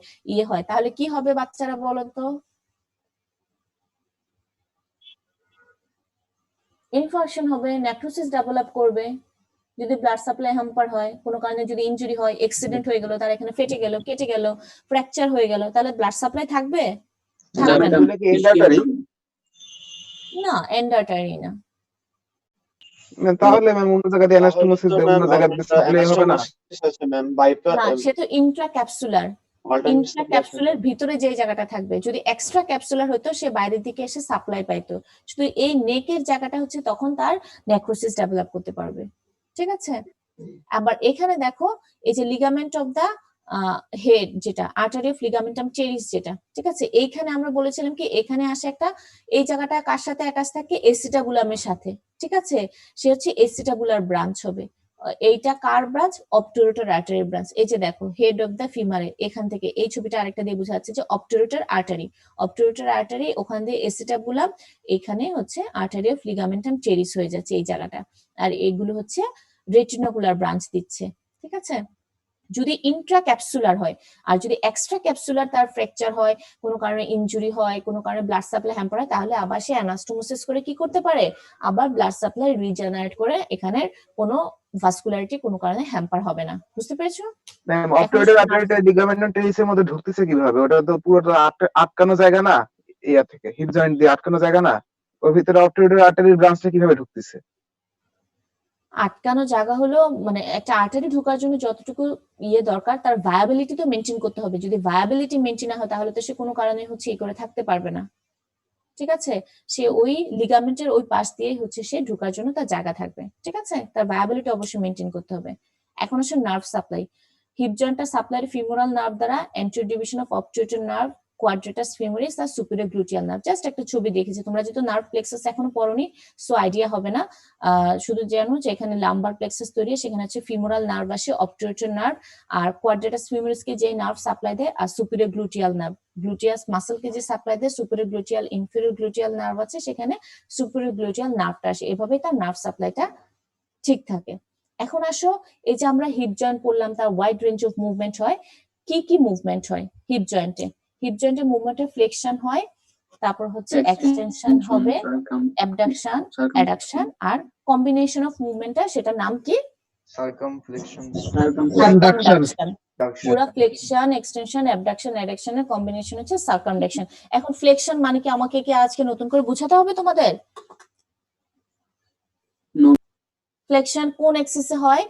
Speaker 1: হয়, তাহলে কি হবে বাচ্চারা বলো তো? ইনফার্কশন হবে, নেক্রোসিস ডেভেলপ করবে। যদি ব্লাড সাপ্লাই হ্যাম্পার হয়, কোনো কারণে যদি ইনজুরি হয়, অ্যাক্সিডেন্ট হয়ে গেল, তার এখানে ফেটে গেল, কেটে গেল, ফ্র্যাকচার হয়ে গেল, তাহলে ব্লাড সাপ্লাই থাকবে? থাকবে না। না, এন্ড আর্টারি না।
Speaker 5: তাহলে ম্যাম অন্য জায়গাতে অ্যানাস্টোমোসিস দিয়ে অন্য জায়গাতে সাপ্লাই হবে না?
Speaker 1: না, সে তো ইন্ট্রাক্যাপসুলার। ইন্ট্রাক্যাপসুলের ভিতরে যে জায়গাটা থাকবে, যদি এক্সট্রা ক্যাপসুলার হতো সে বাইরের দিকে এসে সাপ্লাই পাইতো। শুধু এই নেকের জায়গাটা হচ্ছে তখন তার নেক্রোসিস ডেভেলপ করতে পারবে, ঠিক আছে। আবার এখানে দেখো, এই যে লিগামেন্ট অফ দা হেড, যেটা আর্টারি অফ লিগামেন্টাম টেরিস, যেটা, ঠিক আছে, এইখানে আমরা বলেছিলাম কি এখানে আসে একটা, এই জায়গাটা কার সাথে অ্যাটাচ থাকে? এসিটাবুলামের সাথে, ঠিক আছে, সে হচ্ছে এসিটাবুলার ব্রাঞ্চ হবে। এইটা কার ব্রাঞ্চ? Obturator artery branch. এই যে দেখো, হেড অফ দা ফিমারে, এখান থেকে এই ছবিটা আরেকটা দিয়ে বোঝা যাচ্ছে যে অবটুরেটর আর্টারি, অবটুরেটর আর্টারি, ওখান দিয়ে এসিটাবুলাম, এখানে হচ্ছে আর্টারি অফ লিগামেন্টাম টেরিস হয়ে যাচ্ছে এই জায়গাটা। আর এগুলো হচ্ছে রেটিনাকুলার ব্রাঞ্চ দিচ্ছে, ঠিক আছে। যদি ইন্ট্রা ক্যাপসুলার হয়, আর যদি এক্সট্রা ক্যাপসুলার তার ফ্র্যাকচার হয়, কোনো কারণে ইনজুরি হয়, কোনো কারণে ব্লাড সাপ্লাই হ্যাম্পার হয়, তাহলে আবার সে অ্যানাস্টোমোসিস করে কি করতে পারে? আবার ব্লাড সাপ্লাই রিজেনারেট করে, এখানে কোনো ভাস্কুলারিটি কোনো কারণে হ্যাম্পার হবে না। বুঝতে পেরেছো?
Speaker 5: ম্যাম অবটুরেটর আর্টারিটা লিগামেন্টাম টেরিসের মধ্যে ঢুকতেছে কিভাবে? ওটা তো পুরোটা আটকানো জায়গা না, ইয়া থেকে হিপ জয়েন্ট দিয়ে আটকানো জায়গা না, ওর ভিতরে অবটুরেটর আর্টারির ব্রাঞ্চটা কিভাবে ঢুকতেছে?
Speaker 1: আটকানো জায়গা হলো, মানে একটা আর্টারি ঢোকার জন্য যতটুকু দরকার, তার ভায়াবিলিটি তো মেনটেন করতে হবে। যদি ভায়াবিলিটি মেনটেন না হয়, তাহলে তো সে কোনো কারণে হচ্ছে করে থাকতে পারবে না, ঠিক আছে। সে ওই লিগামেন্টের ওই পাশ দিয়ে হচ্ছে সে ঢোকার জন্য তার জায়গা থাকবে, ঠিক আছে। তার ভায়াবিলিটি অবশ্যই মেনটেন করতে হবে। এখন হচ্ছে নার্ভ সাপ্লাই। হিপ জয়েন্টটা সাপ্লাই ফিমোরাল নার্ভ দ্বারা, anterior division of obturator nerve, quadratus femoris আর সুপিরিয়র গ্লুটিয়াল নার্ভ। জাস্ট একটা ছবি দেখেছি, তোমরা যেহেতু নার্ভ প্লেক্সাস এখনো পড়োনি, সো আইডিয়া হবে না। শুধু জানো যে এখানে লাম্বার প্লেক্সাস তৈরি হয়, সেখানে হচ্ছে ফিমোরাল নার্ভ আসে, অবটুরেটর নার্ভ, আর কোয়াড্রেটাস ফিমোরিসকে যে নার্ভ সাপ্লাই দেয়, আর সুপিরিয়র গ্লুটিয়াল নার্ভ, গ্লুটিয়াস মাসলকে যে সাপ্লাই দেয়, superior gluteal, inferior gluteal nerve আছে, সেখানে সুপিরিয়র গ্লুটিয়াল নার্ভটা আসে। এভাবেই তার নার্ভ সাপ্লাইটা ঠিক থাকে। এখন আসো, এই যে আমরা হিপ জয়েন্ট পড়লাম, তার ওয়াইড রেঞ্জ অফ মুভমেন্ট হয়। কি কি মুভমেন্ট হয় হিপ জয়েন্টে? হিপ জয়েন্টে মুভমেন্টে ফ্লেকশন হয়, তারপর হচ্ছে এক্সটেনশন হবে, অ্যাবডাকশন, অ্যাডাকশন, আর কম্বিনেশন অফ মুভমেন্টটা, সেটার নাম কি?
Speaker 2: Circumflexion.
Speaker 1: সার্কামডাকশন। পুরো ফ্লেকশন, এক্সটেনশন, অ্যাবডাকশন, অ্যাডাকশনের কম্বিনেশন হচ্ছে সার্কামডাকশন। এখন ফ্লেকশন মানে কি আমাকে কি আজকে নতুন করে বোঝাতে হবে তোমাদের? ফ্লেকশন কোন এক্সিসে হয়?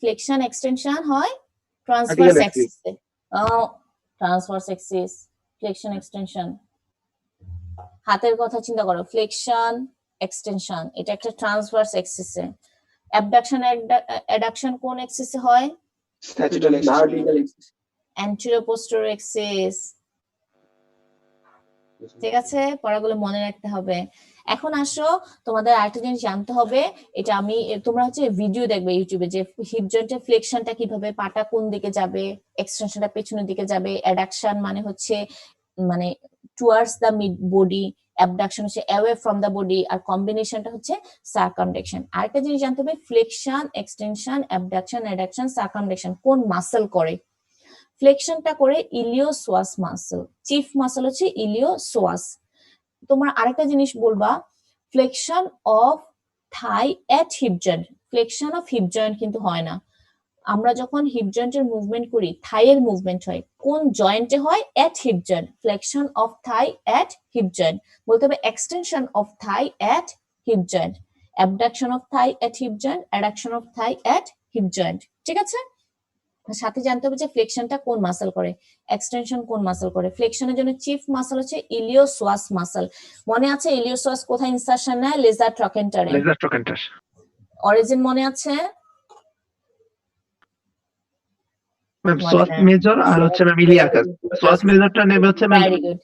Speaker 1: ফ্লেকশন এক্সটেনশন হয় ট্রান্সভার্স এক্সিসে। Transverse axis, flexion extension. হাতের কথা চিন্তা করো, ফ্লেকশন এক্সটেনশন, এটা একটা ট্রান্সভার্স এক্সিসে। অ্যাবডাকশন অ্যাডাকশন কোন এক্সিসে হয়? Anterior posterior axis. ঠিক আছে, পড়াগুলো মনে রাখতে হবে। এখন আসো, তোমাদের আরেকটা জিনিস জানতে হবে, এটা আমি, তোমরা হচ্ছে ভিডিও দেখবে ইউটিউবে, যে হিপ জয়েন্টের ফ্লেকশনটা কিভাবে, পাটা কোন দিকে যাবে, এক্সটেনশনটা পেছনের দিকে যাবে, অ্যাডাকশন মানে হচ্ছে মানে টুয়ার্ডস দা মিড বডি, অ্যাবডাকশন হচ্ছে অ্যাওয়ে ফ্রম দা বডি, আর কম্বিনেশনটা হচ্ছে সার্কামডাকশন। আরেকটা জিনিস জানতে হবে, ফ্লেকশন, এক্সটেনশন, অ্যাবডাকশন, অ্যাডাকশন, সার্কামডাকশন কোন মাসল করে? ফ্লেকশনটা করে ইলিওসোয়াস মাসল, চিফ মাসল হচ্ছে ইলিওসোয়াস। তোমার আরেকটা জিনিস বলবা, flexion of thigh at hip joint, flexion of hip joint কিন্তু হয় না। আমরা যখন হিপ জয়েন্টের মুভমেন্ট করি থাইয়ের মুভমেন্ট হয়, কোন জয়েন্টে হয়? At hip joint. Flexion of thigh at hip joint বলতে হবে extension of thigh at hip joint, abduction of thigh at hip joint, adduction of thigh at hip joint. ঠিক আছে, সাথে জানতে হবে যে ফ্লেকশনটা কোন মাসল করে, এক্সটেনশন কোন মাসল করে। ফ্লেকশনের জন্য চিফ মাসল হচ্ছে ইলিওসোয়াস মাসল। মনে আছে ইলিওসোয়াস কোথায় ইনসারশন নেয়? লেজার ট্রকেন্টারে।
Speaker 5: লেজার ট্রকেন্টার।
Speaker 1: অরিজিন মনে আছে?
Speaker 10: ম্যাম সোয়াস মেজর আর হচ্ছে ম্যাম ইলিয়াকাস। সোয়াস মেজরটা নেবে হচ্ছে ma'am
Speaker 1: very good,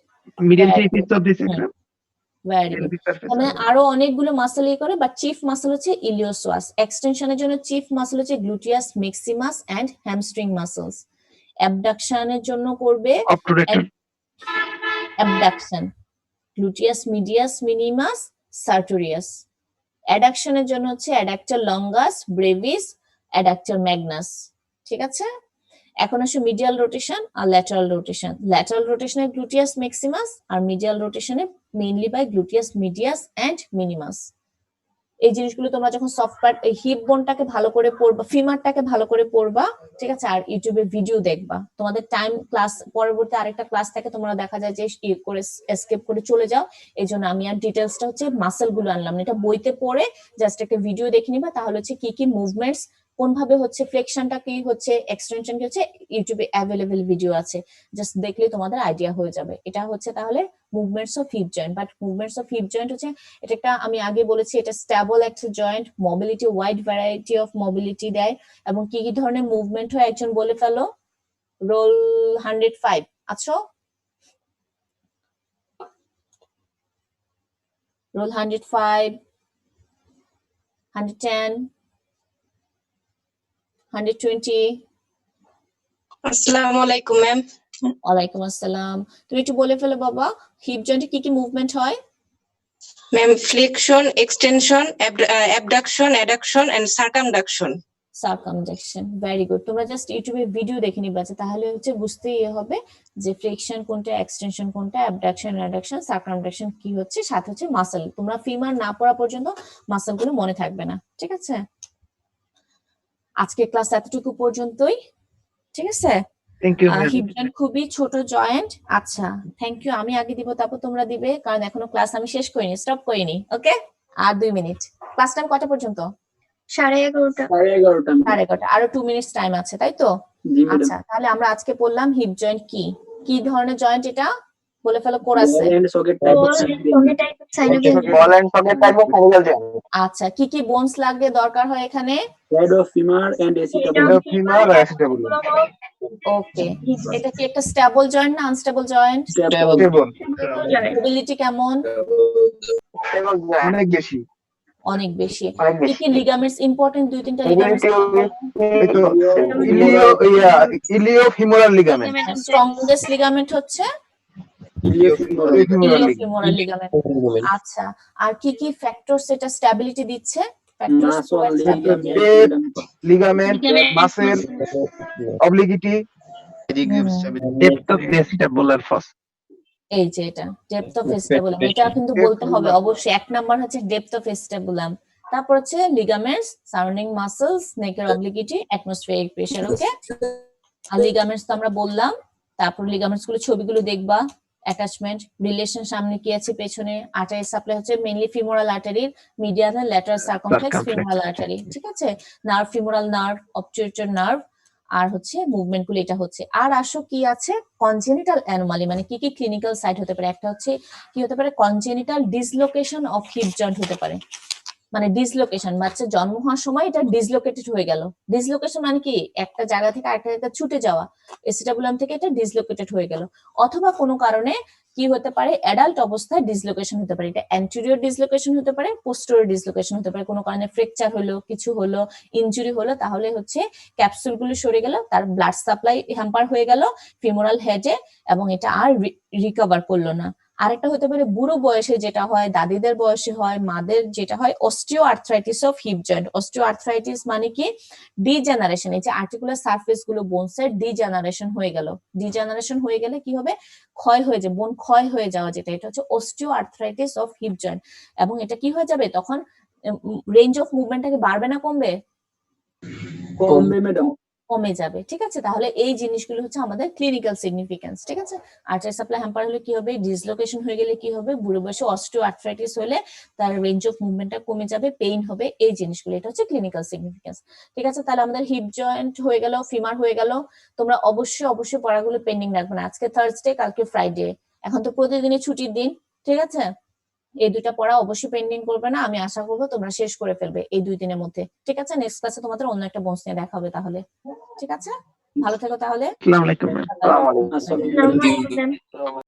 Speaker 10: middle
Speaker 1: very
Speaker 10: three
Speaker 1: good.
Speaker 10: Piece of this sacrum.
Speaker 1: Very good. মানে আরো অনেকগুলো মাসল করে, বাট চিফ মাসল হচ্ছে ইলিওসোয়াস। এক্সটেনশনের জন্য চিফ মাসল হচ্ছে gluteus maximus and hamstring muscles. অ্যাবডাকশনের জন্য করবে
Speaker 10: obturator.
Speaker 1: Abduction, gluteus medius minimus sartorius. অ্যাডাকশনের জন্য হচ্ছে adductor longus brevis, adductor magnus. ঠিক আছে, এখন আসে মিডিয়াল রোটেশন আর ল্যাটারাল রোটেশন। ল্যাটারাল রোটেশনে গ্লুটিয়াস ম্যাক্সিমাস আর মিডিয়াল রোটেশনে mainly by gluteus medius and minimus. এই জিনিসগুলো তোমরা যখন সফট পার্ট, এই হিপ বোনটাকে ভালো করে পড়বা, ফিমারটাকে ভালো করে পড়বা, ঠিক আছে, আর ইউটিউবে ভিডিও দেখবা। তোমাদের টাইম ক্লাস পরবর্তী আরেকটা ক্লাস থাকে, তোমরা দেখা যায় যে করে এসকেপ করে চলে যাও। এই জন্য আমি আর ডিটেলসটা হচ্ছে মাসেল গুলো আনলাম না, এটা বইতে পড়ে জাস্ট একটা ভিডিও দেখে নিবা, তাহলে হচ্ছে কি কি মুভমেন্টস, কোন ভাবে হচ্ছে ফ্লেকশনটা কি হচ্ছে, এক্সটেনশন কি হচ্ছে, ইউটিউবে অ্যাভেলেবেল ভিডিও আছে, জাস্ট দেখলে তোমাদের আইডিয়া হয়ে যাবে। এটা হচ্ছে তাহলে movements of hip joint. But movements of hip joint হচ্ছে এটা একটা, আমি আগে বলেছি এটা স্টেবল একটা joint, mobility wide variety of mobility দেয়। এবং কি কি ধরনের মুভমেন্ট হয় একজন বলে ফেলো। রোল 105 আছো? রোল 105, 110, 120।
Speaker 11: আসসালামু আলাইকুম ম্যাম।
Speaker 1: ওয়ালাইকুম আসসালাম। তুমি একটু বলে ফেলো বাবা, হিপ জয়েন্টে কি কি মুভমেন্ট হয়?
Speaker 11: Ma'am flexion, extension, abduction, adduction and circumduction.
Speaker 1: Circumduction, very good. তোমরা জাস্ট ইউটিউবে ভিডিও দেখে নিবা, তাহলে হচ্ছে বুঝতেই হবে যে ফ্লেকশন কোনটা, এক্সটেনশন কোনটা, অ্যাবডাকশন, অ্যাডাকশন, সার্কামডাকশন কি হচ্ছে, সাথে হচ্ছে মাসল। তোমরা ফিমার না পড়া পর্যন্ত মাসল গুলো মনে থাকবে না। ঠিক আছে, আজকে ক্লাস এতটুকু পর্যন্তই। ঠিক আছে,
Speaker 10: থ্যাংক ইউ।
Speaker 1: হিপ জয়েন্ট খুবই ছোট জয়েন্ট। আচ্ছা, থ্যাংক ইউ। আমি আগে দিব, তারপর তোমরা দিবে, কারণ এখনো ক্লাস আমি শেষ করিনি, স্টপ করিনি। ওকে, আর 2 মিনিট। ক্লাস টাইম কটা পর্যন্ত?
Speaker 4: 11:30।
Speaker 6: 11:30 ম্যাম।
Speaker 1: 11:30, আরো 2 মিনিটস টাইম আছে, তাই তো?
Speaker 6: জি ম্যাডাম।
Speaker 1: আচ্ছা, তাহলে আমরা আজকে পড়লাম হিপ জয়েন্ট কি কি ধরনের জয়েন্ট, এটা বলে ফেলো কোরাসে।
Speaker 6: Ball and socket type of
Speaker 7: ball and socket type of synovial joint.
Speaker 1: আচ্ছা, কি কি বোনস লাগবে, দরকার হয় এখানে?
Speaker 6: Head of femur and acetabulum.
Speaker 5: Femur আর অ্যাসিটাবল।
Speaker 1: ওকে, এটা কি একটা স্টেবল জয়েন্ট না আনস্টেবল জয়েন্ট?
Speaker 5: স্টেবল।
Speaker 1: মোবিলিটি কেমন?
Speaker 7: Stable joint.
Speaker 5: অনেক বেশি।
Speaker 1: অনেক বেশি।
Speaker 7: অনেক
Speaker 1: কি
Speaker 7: বেশি।
Speaker 1: কি লিগামেন্টস ইম্পর্টেন্ট? 2-3টা লিগামেন্টস।
Speaker 5: এই তো ইলিও ফিমোরাল লিগামেন্ট।
Speaker 1: স্ট্রংগেস্ট লিগামেন্ট হচ্ছে
Speaker 5: ইলিওফিমোরাল লিগামেন্ট।
Speaker 1: ইলিওফিমোরাল লিগামেন্ট। আচ্ছা, আর কি কি ফ্যাক্টরস এটা স্ট্যাবিলিটি দিচ্ছে? Factors
Speaker 6: muscle,
Speaker 5: ligament, muscle, obliquity,
Speaker 10: depth of the acetabular fossa.
Speaker 1: এই যে এটা ডেপথ অফ এস্টাবুলাম, এটা কিন্তু বলতে হবে অবশ্যই। 1 নাম্বার হচ্ছে ডেপথ অফ এস্টাবুলাম, তারপর হচ্ছে লিগামেন্টস, সারাউন্ডিং মাসলস, নেকের অবলিগিটি, অ্যাটমসফিয়ারিক প্রেসার। ওকে, আর লিগামেন্টস তো আমরা বললাম। তারপর লিগামেন্টস গুলো ছবিগুলো দেখবা, অ্যাটাচমেন্ট, রিলেশন, সামনে কি আছে, পেছনে। আর্টারি সাপ্লাই হচ্ছে মেইনলি ফিমোরাল আর্টারির, মিডিয়াল আর ল্যাটারাল সার্কামফ্লেক্স ফিমোরাল আর্টারি। ঠিক আছে, নার্ভ, ফিমোরাল নার্ভ, অবটুরেটর নার্ভ, আর হচ্ছে মুভমেন্ট গুলো এটা হচ্ছে। আর আসো কি আছে, কনজেনিটাল অ্যানোমালি, মানে কি কি ক্লিনিক্যাল সাইট হতে পারে। একটা হচ্ছে কি হতে পারে, congenital dislocation of hip joint হতে পারে। মানে ডিসলোকেশন, বাচ্চা জন্ম হওয়ার সময় এটা ডিসলোকেটেড হয়ে গেল। ডিসলোকেশন মানে কি, একটা জায়গা থেকে আরেকটা জায়গায় ছুটে যাওয়া। এসিটাবুলাম থেকে এটা ডিসলোকেটেড হয়ে গেল। অথবা কোনো কারণে কি হতে পারে, অ্যাডাল্ট অবস্থায় ডিসলোকেশন হতে পারে। এটা অ্যান্টেরিয়র ডিসলোকেশন হতে পারে, পোস্টেরিয়র ডিসলোকেশন হতে পারে। কোনো কারণে ফ্র্যাকচার হলো, কিছু হলো, ইনজুরি হলো, তাহলে হচ্ছে ক্যাপসুল গুলো সরে গেল, তার ব্লাড সাপ্লাই হ্যাম্পার হয়ে গেল ফিমোরাল হেডে, এবং এটা আর রিকভার করলো না। আরেকটা হতে পারে বুড়ো বয়সে যেটা হয়, দাদিদের বয়সে হয়, মাদের যেটা হয় osteo arthritis of hip joint. Osteo arthritis মানে কি ডিজেনারেশন, এই যে আর্টিকুলার সারফেস গুলো বোনসের ডিজেনারেশন হয়ে গেল। ডিজেনারেশন হয়ে গেলে কি হবে, ক্ষয় হয়ে যাবে, বোন ক্ষয় হয়ে যাওয়া, যেটা এটা হচ্ছে osteo arthritis of hip joint. এবং এটা কি হয়ে যাবে তখন, রেঞ্জ অফ মুভমেন্টটাকে বাড়বে না কমবে?
Speaker 6: কমবে ম্যাডাম।
Speaker 1: কমে যাবে, ঠিক আছে। তাহলে এই জিনিসগুলো হচ্ছে আমাদের ক্লিনিক্যাল সিগনিফিকেন্স, ঠিক আছে। আর্টারি সাপ্লাই হ্যাম্পার হলে কি হবে, ডিসলোকেশন হয়ে গেলে কি হবে, বুড়ো বয়সে অস্টিও আর্থ্রাইটিস হলে তার রেঞ্জ অফ মুভমেন্টটা কমে যাবে, পেইন হবে, এই জিনিসগুলো, এটা হচ্ছে ক্লিনিক্যাল সিগনিফিকেন্স, ঠিক আছে। তাহলে আমাদের হিপ জয়েন্ট হয়ে গেল, ফিমার হয়ে গেল। তোমরা অবশ্যই পড়াগুলো পেন্ডিং রাখবে না, আজকে থার্সডে, কালকে ফ্রাইডে, এখন তো প্রতিদিনই ছুটির দিন, ঠিক আছে। এই দুইটা পড়া অবশ্যই পেন্ডিং করবে না, আমি আশা করবো তোমরা শেষ করে ফেলবে এই 2 দিনের মধ্যে, ঠিক আছে। নেক্সট ক্লাসে তোমাদের অন্য একটা বোনস নিয়ে দেখা হবে তাহলে, ঠিক আছে। ভালো থেকো তাহলে।
Speaker 10: আসসালামু আলাইকুম ম্যাম।
Speaker 6: আসসালামু আলাইকুম।
Speaker 4: ম্যাম